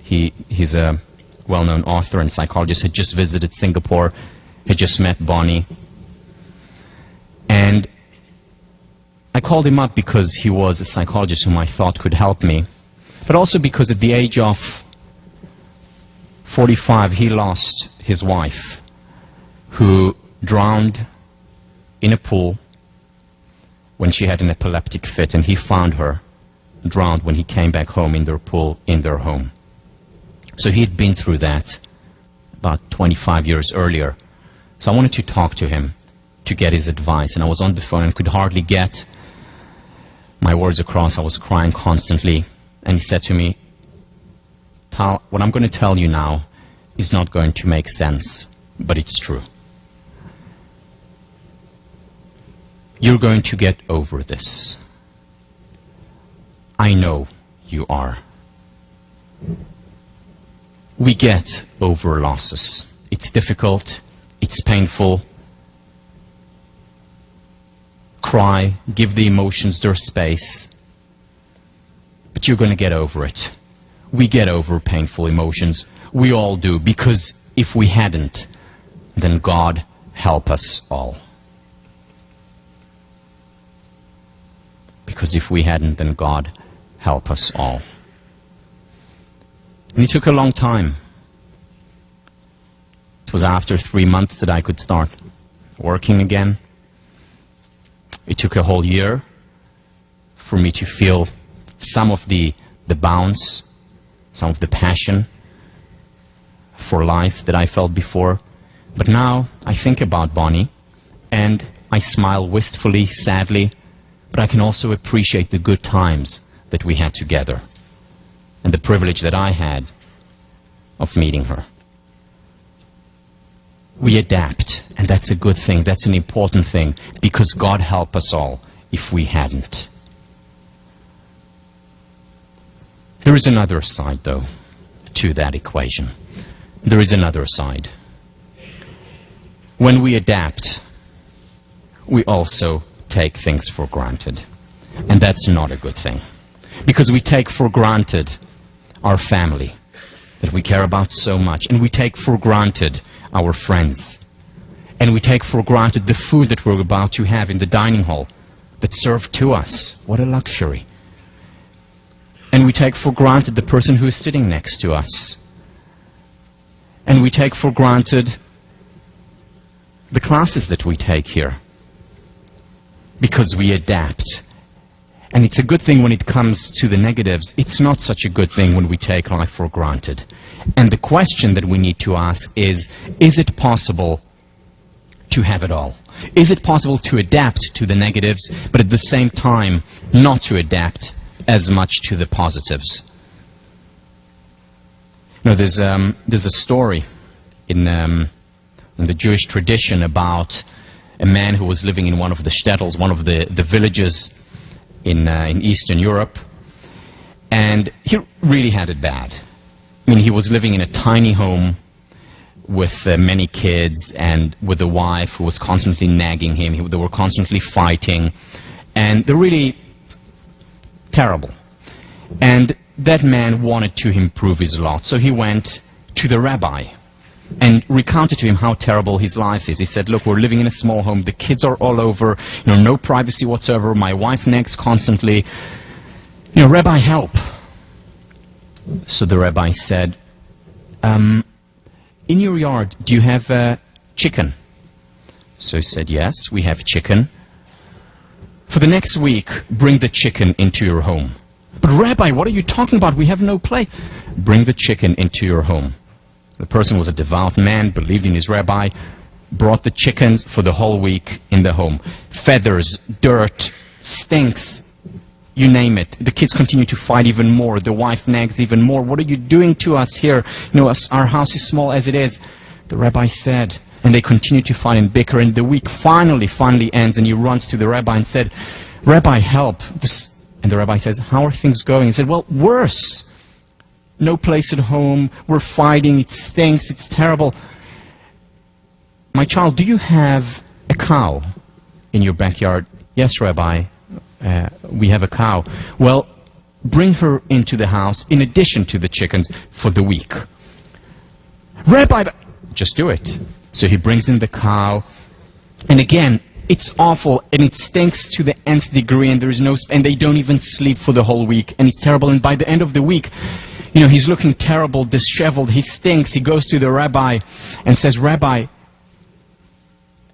he's a well-known author and psychologist, had just visited Singapore, had just met Bonnie. And I called him up because he was a psychologist whom I thought could help me, but also because at the age of 45, he lost his wife, who drowned in a pool when she had an epileptic fit, and he found her drowned when he came back home in their pool in their home. So he had been through that about 25 years earlier. So I wanted to talk to him to get his advice, and I was on the phone and could hardly get my words across. I was crying constantly, and he said to me, Tal, what I'm going to tell you now is not going to make sense, but it's true. You're going to get over this. I know you are. We get over losses. It's difficult. It's painful. Cry. Give the emotions their space. But you're going to get over it. We get over painful emotions. We all do. Because if we hadn't, then God help us all. Because if we hadn't, then God help us all. And it took a long time. It was after 3 months that I could start working again. It took a whole year for me to feel some of the bounce, some of the passion for life that I felt before. But now I think about Bonnie, and I smile wistfully, sadly, but I can also appreciate the good times that we had together, and the privilege that I had of meeting her. We adapt, and that's a good thing, that's an important thing, because God help us all if we hadn't. There is another side, though, to that equation. There is another side. When we adapt, we also take things for granted. And that's not a good thing. Because we take for granted our family, that we care about so much. And we take for granted our friends. And we take for granted the food that we're about to have in the dining hall that's served to us. What a luxury. And we take for granted the person who is sitting next to us. And we take for granted the classes that we take here. Because we adapt. And it's a good thing when it comes to the negatives. It's not such a good thing when we take life for granted. And the question that we need to ask is it possible to have it all? Is it possible to adapt to the negatives, but at the same time not to adapt as much to the positives? You know, there's a story in the Jewish tradition about a man who was living in one of the shtetls, one of the villages in Eastern Europe, and he really had it bad. I mean, he was living in a tiny home with many kids and with a wife who was constantly nagging him. They were constantly fighting, and they're really terrible. And that man wanted to improve his lot, so he went to the rabbi and recounted to him how terrible his life is. He said, look, we're living in a small home, the kids are all over, no privacy whatsoever, my wife nags constantly. Rabbi, help. So the rabbi said, in your yard, do you have chicken? So he said, yes, we have chicken. For the next week, bring the chicken into your home. But Rabbi, what are you talking about? We have no place. Bring the chicken into your home. The person was a devout man, believed in his rabbi, brought the chickens for the whole week in the home. Feathers, dirt, stinks, you name it. The kids continue to fight even more. The wife nags even more. What are you doing to us here? Our house is small as it is. The rabbi said, and they continue to fight and bicker, and the week finally ends, and he runs to the rabbi and said, Rabbi, help. And the rabbi says, how are things going? He said, well, worse. No place at home, we're fighting, it stinks, it's terrible. My child, do you have a cow in your backyard? Yes, Rabbi, we have a cow. Well, bring her into the house in addition to the chickens for the week. Rabbi, just do it. So he brings in the cow, and again, it's awful, and it stinks to the nth degree, and there is and they don't even sleep for the whole week, and it's terrible, and by the end of the week, he's looking terrible, disheveled, he stinks. He goes to the rabbi and says, Rabbi,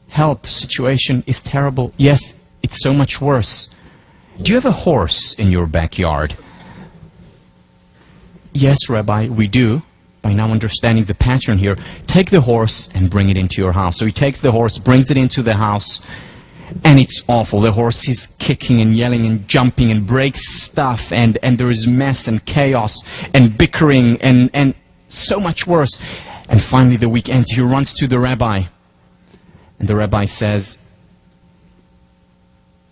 help, situation is terrible. Yes, it's so much worse. Do you have a horse in your backyard? Yes, Rabbi, we do. By now understanding the pattern here, take the horse and bring it into your house. So he takes the horse, brings it into the house, and it's awful. The horse is kicking and yelling and jumping and breaks stuff, and there is mess and chaos and bickering and so much worse. And finally the week ends. He runs to the rabbi, and the rabbi says,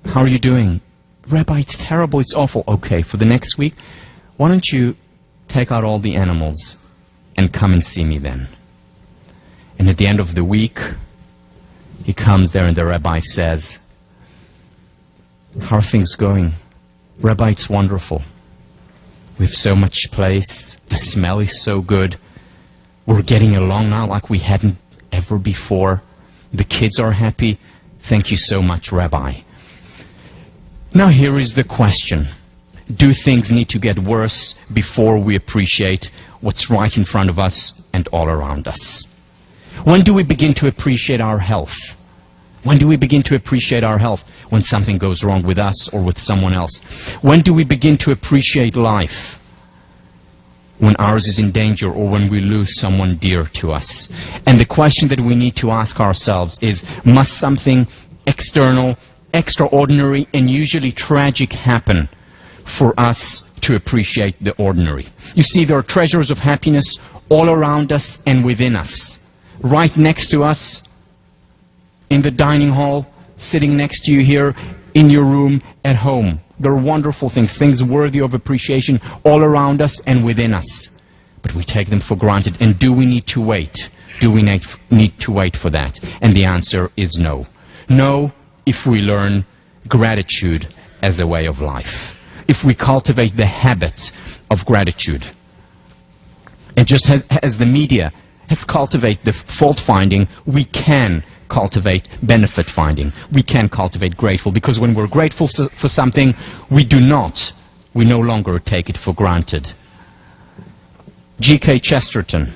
how are you doing? Rabbi, it's terrible, it's awful. Okay, for the next week, why don't you take out all the animals and come and see me then? And at the end of the week, he comes there and the rabbi says, how are things going? Rabbi, it's wonderful. We have so much place. The smell is so good. We're getting along now like we hadn't ever before. The kids are happy. Thank you so much, Rabbi. Now here is the question. Do things need to get worse before we appreciate what's right in front of us and all around us? When do we begin to appreciate our health? When do we begin to appreciate our health? When something goes wrong with us or with someone else. When do we begin to appreciate life? When ours is in danger or when we lose someone dear to us. And the question that we need to ask ourselves is, must something external, extraordinary, and usually tragic happen for us to appreciate the ordinary? You see, there are treasures of happiness all around us and within us. Right next to us, in the dining hall, sitting next to you here, in your room, at home. There are wonderful things, things worthy of appreciation all around us and within us. But we take them for granted. And do we need to wait? Do we need to wait for that? And the answer is no. No, if we learn gratitude as a way of life. If we cultivate the habit of gratitude. And just as the media has cultivated the fault-finding, we can cultivate benefit-finding. We can cultivate grateful, because when we're grateful for something, we no longer take it for granted. G.K. Chesterton,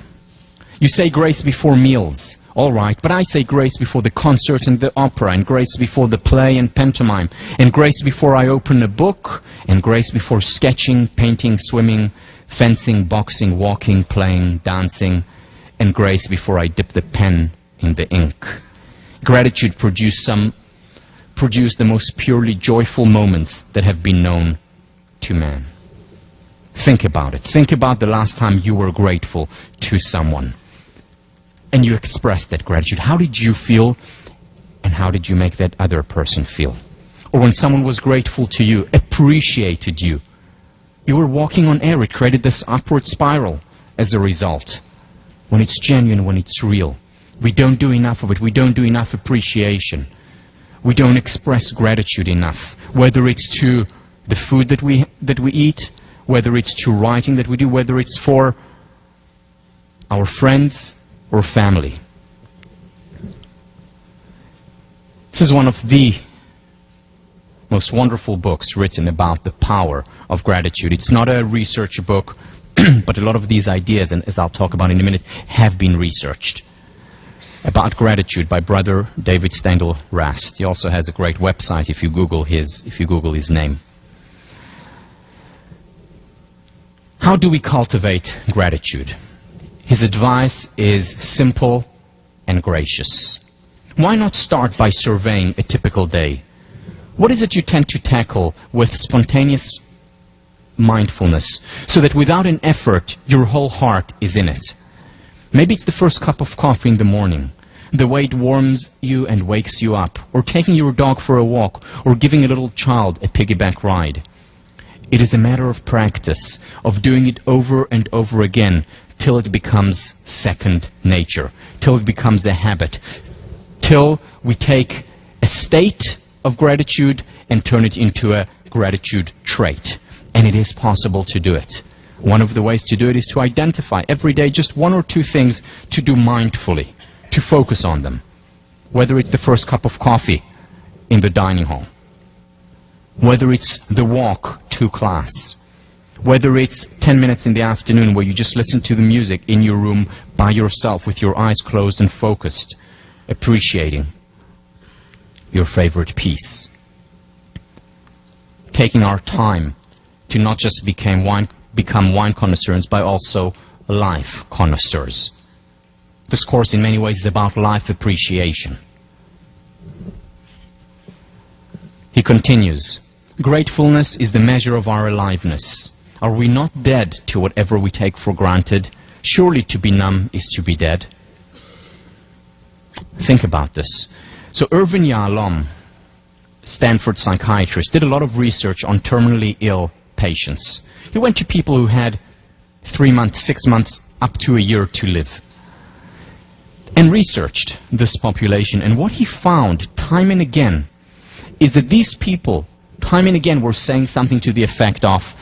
you say grace before meals. All right, but I say grace before the concert and the opera, and grace before the play and pantomime, and grace before I open a book, and grace before sketching, painting, swimming, fencing, boxing, walking, playing, dancing, and grace before I dip the pen in the ink. Gratitude produced the most purely joyful moments that have been known to man. Think about it. Think about the last time you were grateful to someone. And you expressed that gratitude. How did you feel? And how did you make that other person feel? Or when someone was grateful to you, appreciated you, you were walking on air. It created this upward spiral as a result. When it's genuine, when it's real. We don't do enough of it. We don't do enough appreciation. We don't express gratitude enough. Whether it's to the food that we eat, whether it's to writing that we do, whether it's for our friends or family. This is one of the most wonderful books written about the power of gratitude. It's not a research book, but a lot of these ideas, and as I'll talk about in a minute, have been researched. About gratitude by Brother David Stendal Rast. He also has a great website if you Google his name. How do we cultivate gratitude? His advice is simple and gracious. Why not start by surveying a typical day? What is it you tend to tackle with spontaneous mindfulness, so that without an effort, your whole heart is in it? Maybe it's the first cup of coffee in the morning, the way it warms you and wakes you up, or taking your dog for a walk, or giving a little child a piggyback ride. It is a matter of practice, of doing it over and over again, till it becomes second nature, till it becomes a habit, till we take a state of gratitude and turn it into a gratitude trait. And it is possible to do it. One of the ways to do it is to identify every day just one or two things to do mindfully, to focus on them. Whether it's the first cup of coffee in the dining hall, whether it's the walk to class, whether it's 10 minutes in the afternoon where you just listen to the music in your room by yourself with your eyes closed and focused, appreciating your favorite piece. Taking our time to not just become wine connoisseurs, but also life connoisseurs. This course in many ways is about life appreciation. He continues, gratefulness is the measure of our aliveness. Are we not dead to whatever we take for granted? Surely to be numb is to be dead. Think about this. So Irvin Yalom, Stanford psychiatrist, did a lot of research on terminally ill patients. He went to people who had 3 months, 6 months, up to a year to live, and researched this population. And what he found time and again is that these people, time and again, were saying something to the effect of,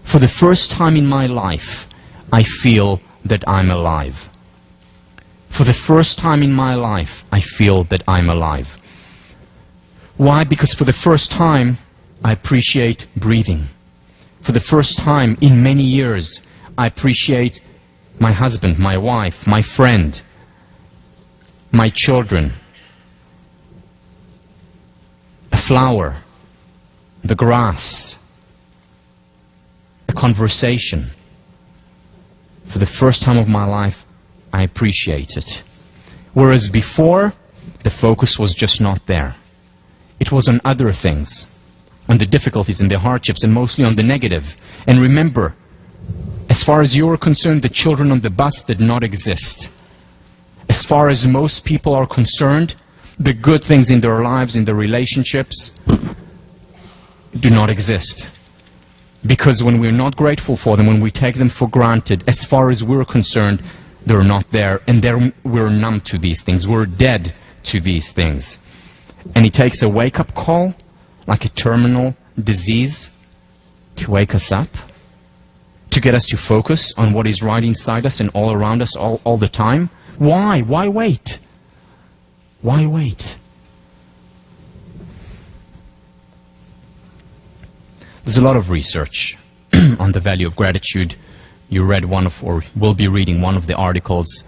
for the first time in my life, I feel that I'm alive. For the first time in my life, I feel that I'm alive. Why? Because for the first time, I appreciate breathing. For the first time in many years, I appreciate my husband, my wife, my friend, my children. flower, the grass, a conversation. For the first time of my life, I appreciate it. Whereas before, the focus was just not there. It was on other things, on the difficulties and the hardships, and mostly on the negative. And remember, as far as you are concerned, the children on the bus did not exist. As far as most people are concerned, the good things in their lives, in their relationships, do not exist. Because when we're not grateful for them, when we take them for granted, as far as we're concerned, they're not there. And we're numb to these things. We're dead to these things. And it takes a wake-up call, like a terminal disease, to wake us up, to get us to focus on what is right inside us and all around us all the time. Why? Why wait? Why wait? There's a lot of research on the value of gratitude. You read one of, or will be reading one of the articles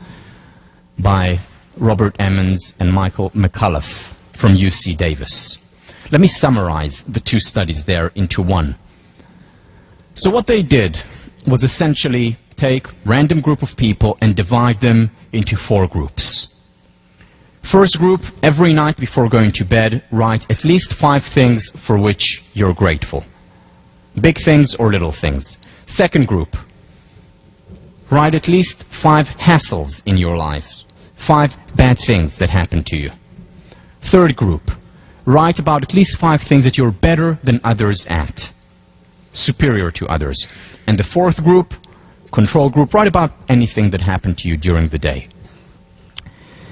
by Robert Emmons and Michael McCullough from UC Davis. Let me summarize the two studies there into one. So what they did was essentially take a random group of people and divide them into 4 groups. First group, every night before going to bed, write at least 5 things for which you're grateful. Big things or little things. Second group, write at least 5 hassles in your life. 5 bad things that happened to you. Third group, write about at least 5 things that you're better than others at. Superior to others. And the fourth group, control group, write about anything that happened to you during the day.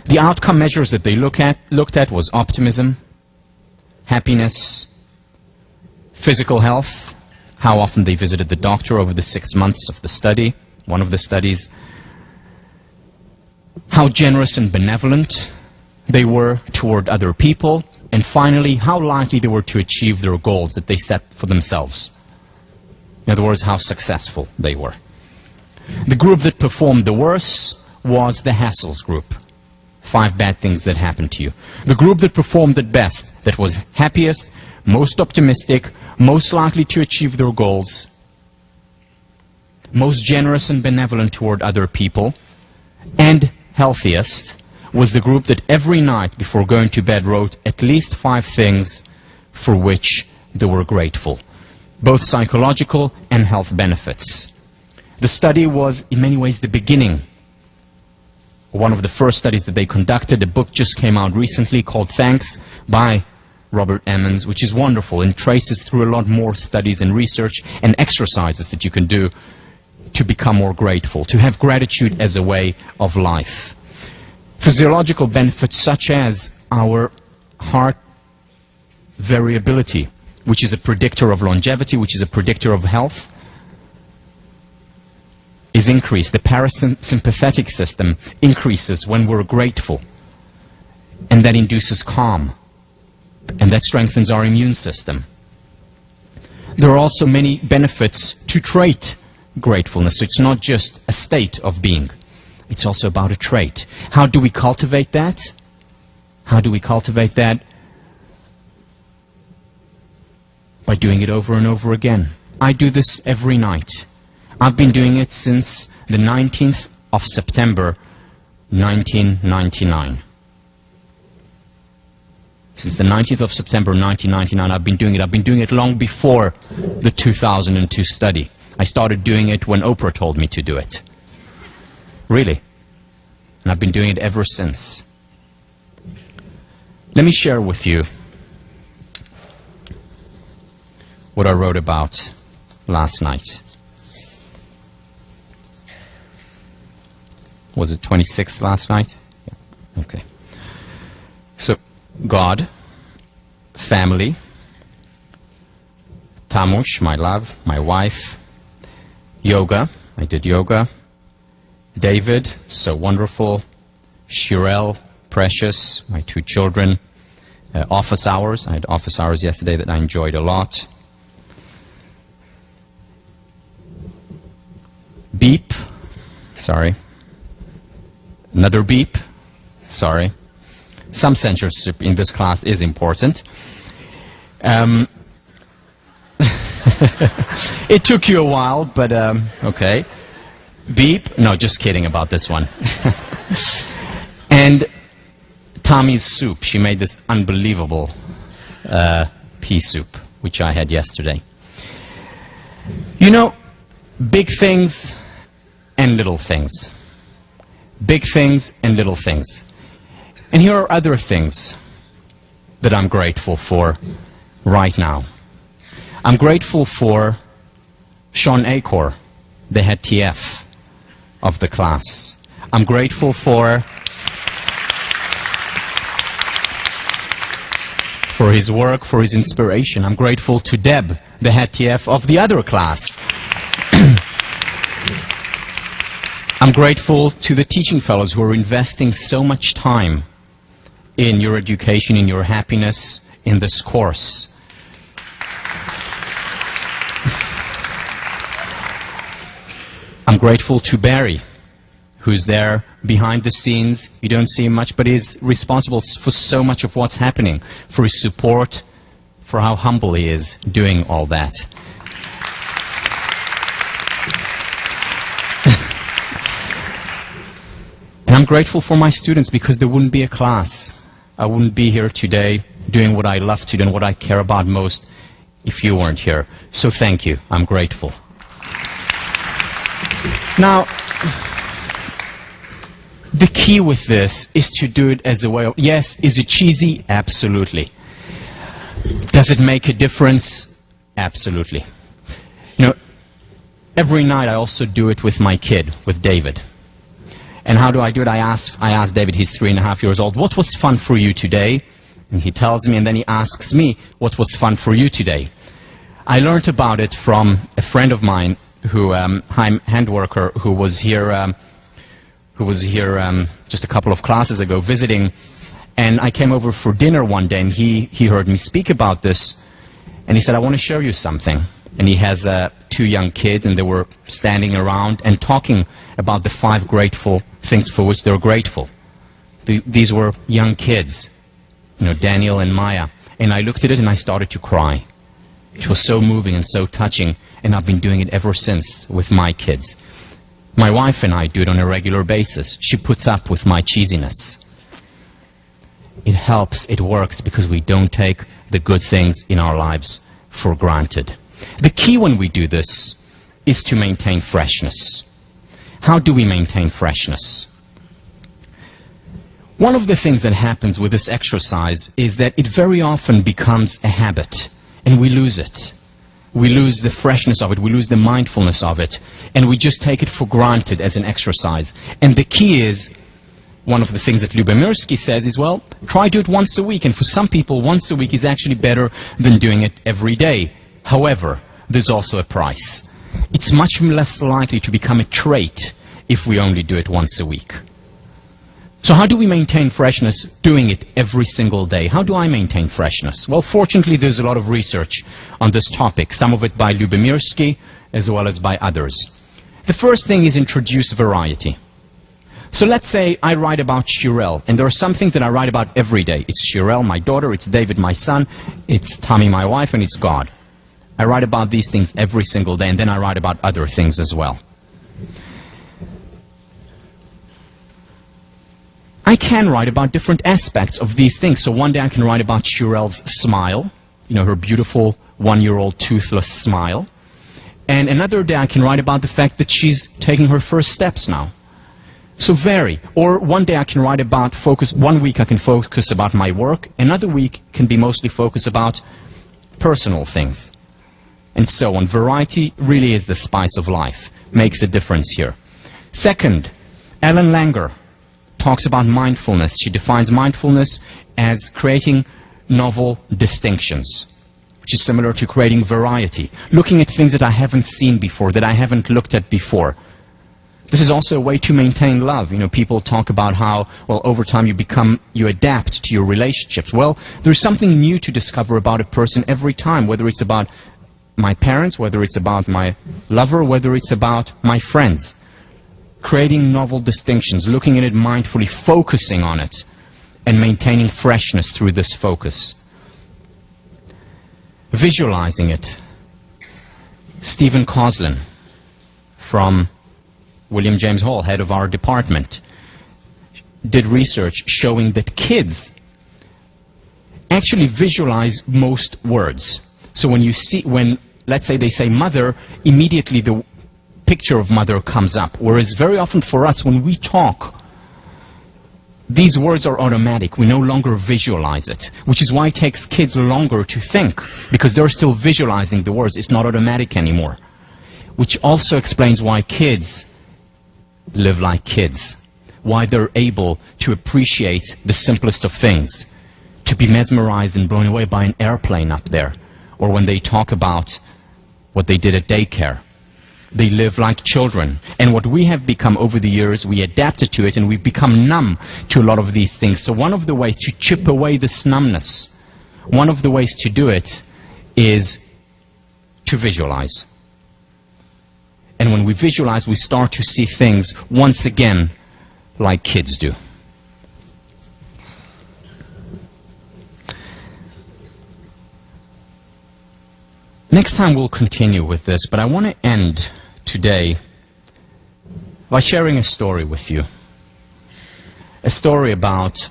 The outcome measures that they looked at was optimism, happiness, physical health, how often they visited the doctor over the 6 months of the study, one of the studies, how generous and benevolent they were toward other people, and finally, how likely they were to achieve their goals that they set for themselves. In other words, how successful they were. The group that performed the worst was the hassles group. 5 bad things that happened to you. The group that performed the best, that was happiest, most optimistic, most likely to achieve their goals, most generous and benevolent toward other people, and healthiest, was the group that every night before going to bed wrote at least 5 things for which they were grateful, both psychological and health benefits. The study was in many ways the beginning, one of the first studies that they conducted. A book just came out recently called Thanks by Robert Emmons, which is wonderful and traces through a lot more studies and research and exercises that you can do to become more grateful, to have gratitude as a way of life. Physiological benefits such as our heart variability, which is a predictor of longevity, which is a predictor of health, is increased. The parasympathetic system increases when we're grateful, and that induces calm, and that strengthens our immune system. There are also many benefits to trait gratefulness. So it's not just a state of being. It's also about a trait. How do we cultivate that? How do we cultivate that? By doing it over and over again. I do this every night. I've been doing it since the 19th of September, 1999. Since the 19th of September, 1999, I've been doing it. I've been doing it long before the 2002 study. I started doing it when Oprah told me to do it. Really. And I've been doing it ever since. Let me share with you what I wrote about last night. Was it 26th last night? Yeah. Okay. So, God, family, Tamush, my love, my wife, yoga, I did yoga, David, so wonderful, Shirel, precious, my 2 children, office hours, I had office hours yesterday that I enjoyed a lot, beep, sorry, another beep, sorry. Some censorship in this class is important. It took you a while, but okay. Beep. No, just kidding about this one. And Tommy's soup. She made this unbelievable pea soup, which I had yesterday. You know, big things and little things. Big things and little things. And here are other things that I'm grateful for right now. I'm grateful for Sean Acor, the head TF of the class. I'm grateful for his work, for his inspiration. I'm grateful to Deb, the head TF of the other class. I'm grateful to the teaching fellows who are investing so much time in your education, in your happiness, in this course. I'm grateful to Barry, who's there behind the scenes. You don't see him much, but he's responsible for so much of what's happening, for his support, for how humble he is doing all that. And I'm grateful for my students, because there wouldn't be a class. I wouldn't be here today doing what I love to do and what I care about most if you weren't here. So thank you. I'm grateful. Now, the key with this is to do it as a way of, yes, is it cheesy? Absolutely. Does it make a difference? Absolutely. You know, every night I also do it with my kid, with David. And how do I do it? I ask David, he's 3.5 years old, what was fun for you today? And he tells me, and then he asks me, what was fun for you today? I learned about it from a friend of mine, who hand worker, who was here just a couple of classes ago visiting, and I came over for dinner one day, and he heard me speak about this, and he said, I want to show you something. And he has 2 young kids, and they were standing around and talking about the 5 grateful things for which they're grateful. These were young kids, you know, Daniel and Maya, and I looked at it and I started to cry. It was so moving and so touching, and I've been doing it ever since with my kids. My wife and I do it on a regular basis. She puts up with my cheesiness. It helps, it works, because we don't take the good things in our lives for granted. The key when we do this is to maintain freshness. How do we maintain freshness? One of the things that happens with this exercise is that it very often becomes a habit, and we lose it. We lose the freshness of it, we lose the mindfulness of it, and we just take it for granted as an exercise. And the key is, one of the things that Lubomirsky says is, well, try do it once a week, and for some people once a week is actually better than doing it every day. However, there's also a price. It's much less likely to become a trait if we only do it once a week. So how do we maintain freshness doing it every single day? How do I maintain freshness? Well, fortunately, there's a lot of research on this topic, some of it by Lubomirsky as well as by others. The first thing is introduce variety. So let's say I write about Shirel, and there are some things that I write about every day. It's Shirel, my daughter, it's David, my son, it's Tommy, my wife, and it's God. I write about these things every single day, and then I write about other things as well. I can write about different aspects of these things. So one day I can write about Shirel's smile, you know, her beautiful 1-year-old toothless smile. And another day I can write about the fact that she's taking her first steps now. So vary. Or one day I can write about one week I can focus about my work, another week can be mostly focused about personal things. And so on. Variety really is the spice of life. Makes a difference here. Second, Ellen Langer talks about mindfulness. She defines mindfulness as creating novel distinctions, which is similar to creating variety. Looking at things that I haven't seen before, that I haven't looked at before. This is also a way to maintain love. You know, people talk about how, well, over time you adapt to your relationships. Well, there's something new to discover about a person every time, whether it's about my parents, whether it's about my lover, whether it's about my friends. Creating novel distinctions, looking at it mindfully, focusing on it, and maintaining freshness through this focus. visualizing it. Stephen Coslin from William James Hall, head of our department, did research showing that kids actually visualize most words. So when let's say they say mother, immediately the picture of mother comes up. Whereas very often for us, when we talk, these words are automatic. We no longer visualize it, which is why it takes kids longer to think, because they're still visualizing the words. It's not automatic anymore. Which also explains why kids live like kids, why they're able to appreciate the simplest of things, to be mesmerized and blown away by an airplane up there, or when they talk about what they did at daycare. They live like children. And what we have become over the years, we adapted to it, and we've become numb to a lot of these things. So one of the ways to chip away this numbness, one of the ways to do it is to visualize. And when we visualize, we start to see things once again like kids do. Next time we'll continue with this, but I want to end today by sharing a story with you. A story about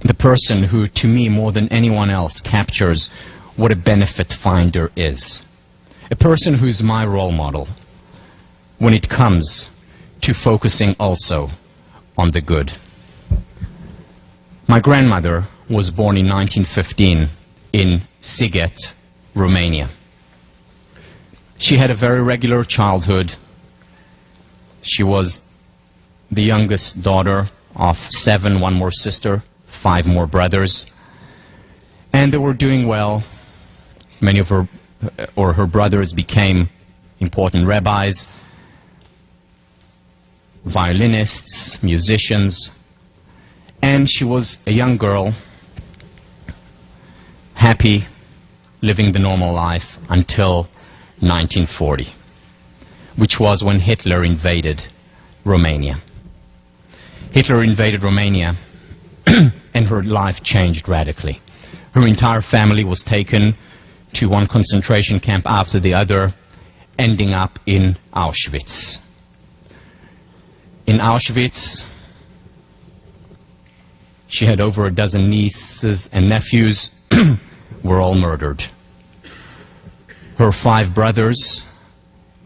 the person who, to me, more than anyone else, captures what a benefit finder is. A person who's my role model when it comes to focusing also on the good. My grandmother was born in 1915 in Sighet, Romania. She had a very regular childhood. She was the youngest daughter of 7, one more sister, 5 more brothers. And they were doing well. Many of her brothers became important rabbis, violinists, musicians. And she was a young girl, happy, living the normal life until 1940, which was when Hitler invaded Romania. Hitler invaded Romania and her life changed radically. Her entire family was taken to one concentration camp after the other, ending up in Auschwitz. In Auschwitz, she had over a dozen nieces and nephews were all murdered. Her 5 brothers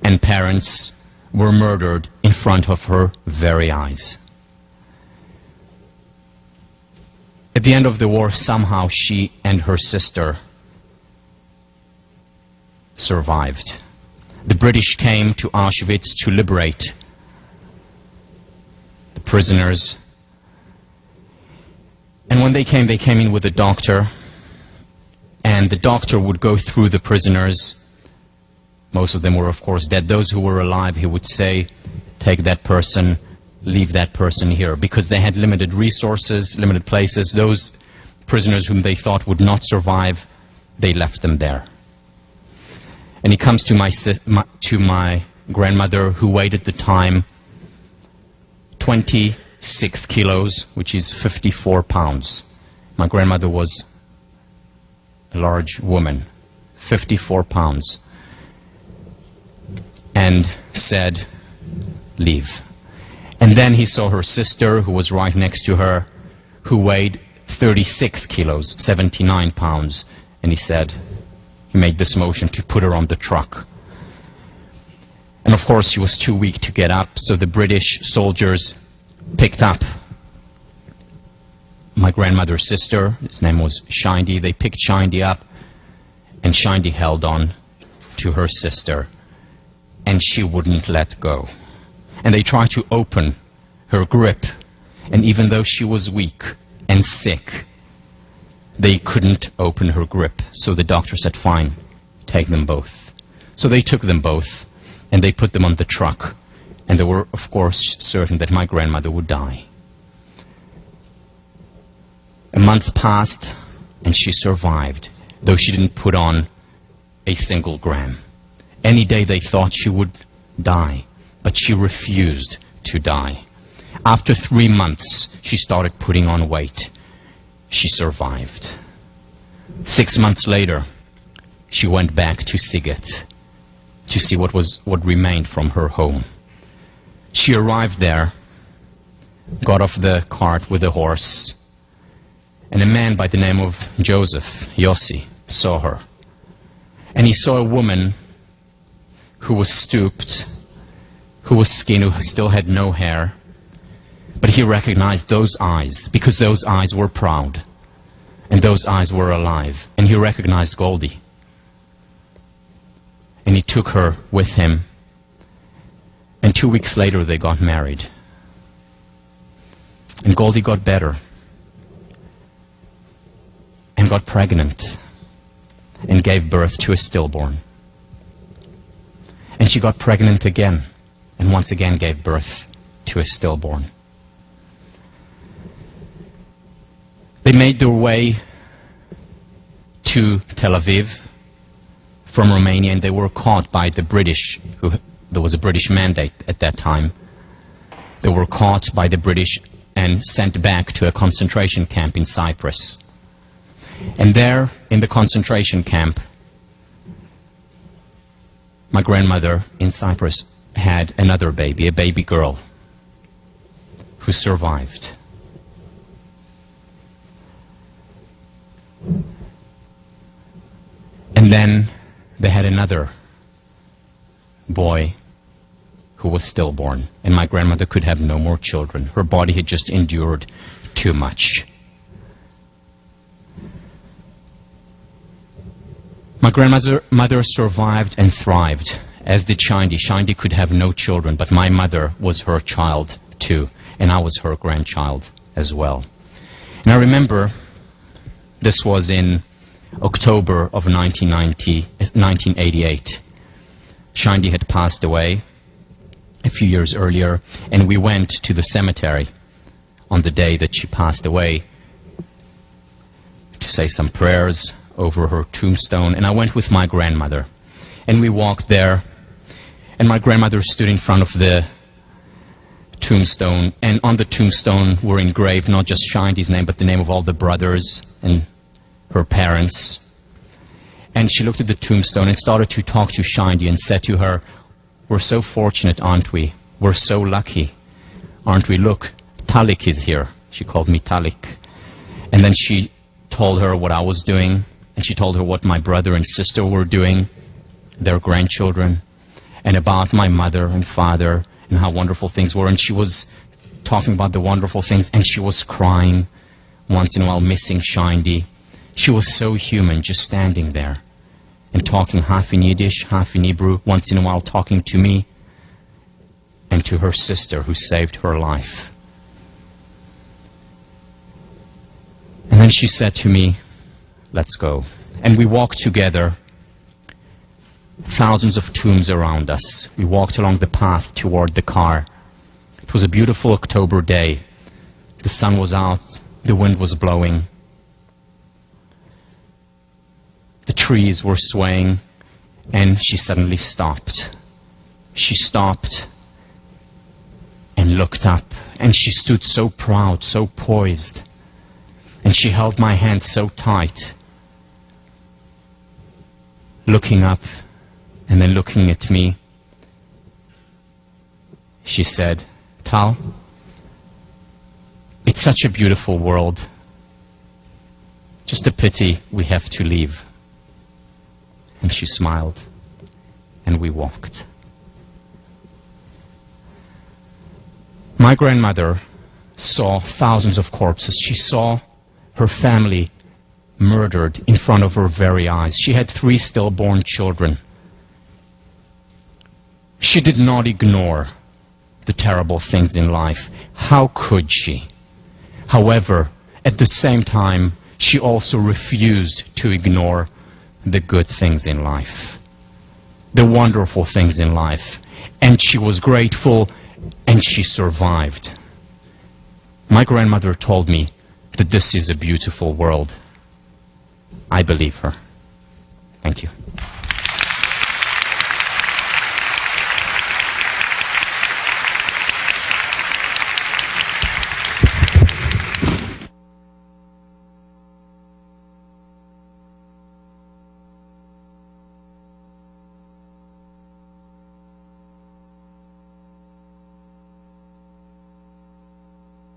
and parents were murdered in front of her very eyes. At the end of the war, somehow she and her sister survived. The British came to Auschwitz to liberate the prisoners. And when they came in with a doctor, and the doctor would go through the prisoners. Most of them were, of course, dead. Those who were alive, he would say, take that person, leave that person here, because they had limited resources, limited places. Those prisoners whom they thought would not survive, they left them there. And he comes to my grandmother, who weighed at the time 26 kilos, which is 54 pounds. My grandmother was a large woman, 54 pounds, and said, leave. And then he saw her sister, who was right next to her, who weighed 36 kilos, 79 pounds, and he made this motion to put her on the truck. And of course she was too weak to get up, so the British soldiers picked up my grandmother's sister. His name was Shindy. They picked Shindy up, and Shindy held on to her sister, and she wouldn't let go. And they tried to open her grip, and even though she was weak and sick, they couldn't open her grip. So the doctor said, fine, take them both. So they took them both, and they put them on the truck, and they were, of course, certain that my grandmother would die. A month passed, and she survived, though she didn't put on a single gram. Any day they thought she would die, but she refused to die. After 3 months, she started putting on weight. She survived. 6 months later, she went back to Siget to see what remained from her home. She arrived there, got off the cart with the horse, and a man by the name of Joseph, Yossi, saw her. And he saw a woman who was stooped, who was skinny, who still had no hair, but he recognized those eyes, because those eyes were proud, and those eyes were alive, and he recognized Goldie. And he took her with him, and 2 weeks later they got married. And Goldie got better, and got pregnant, and gave birth to a stillborn. And she got pregnant again, and once again gave birth to a stillborn. They made their way to Tel Aviv from Romania, and they were caught by the British. There was a British mandate at that time. They were caught by the British and sent back to a concentration camp in Cyprus. And there, in the concentration camp, my grandmother in Cyprus had another baby, a baby girl, who survived. And then they had another boy who was stillborn, and my grandmother could have no more children. Her body had just endured too much. My grandmother survived and thrived, as did Shindi. Shindi could have no children, but my mother was her child too, and I was her grandchild as well. And I remember this was in October of 1988. Shindi had passed away a few years earlier, and we went to the cemetery on the day that she passed away to say some prayers over her tombstone. And I went with my grandmother, and we walked there, and my grandmother stood in front of the tombstone, and on the tombstone were engraved not just Shindi's name, but the name of all the brothers and her parents. And she looked at the tombstone and started to talk to Shindi and said to her, "We're so fortunate, aren't we? We're so lucky, aren't we? Look, Talik is here." She called me Talik. And then she told her what I was doing, and she told her what my brother and sister were doing, their grandchildren, and about my mother and father and how wonderful things were. And she was talking about the wonderful things, and she was crying once in a while, missing Shindi. She was so human, just standing there and talking half in Yiddish, half in Hebrew, once in a while talking to me and to her sister who saved her life. And then she said to me, "Let's go." And we walked together, thousands of tombs around us. We walked along the path toward the car. It was a beautiful October day. The sun was out, the wind was blowing. The trees were swaying, and she suddenly stopped. She stopped and looked up, and she stood so proud, so poised, and she held my hand so tight, looking up and then looking at me. She said, "Tal, it's such a beautiful world. Just a pity we have to leave." And she smiled, and we walked. My grandmother saw thousands of corpses. She saw her family murdered in front of her very eyes. She had 3 stillborn children. She did not ignore the terrible things in life. How could she? However, at the same time, she also refused to ignore the good things in life, the wonderful things in life. And she was grateful, and she survived. My grandmother told me that this is a beautiful world. I believe her. Thank you.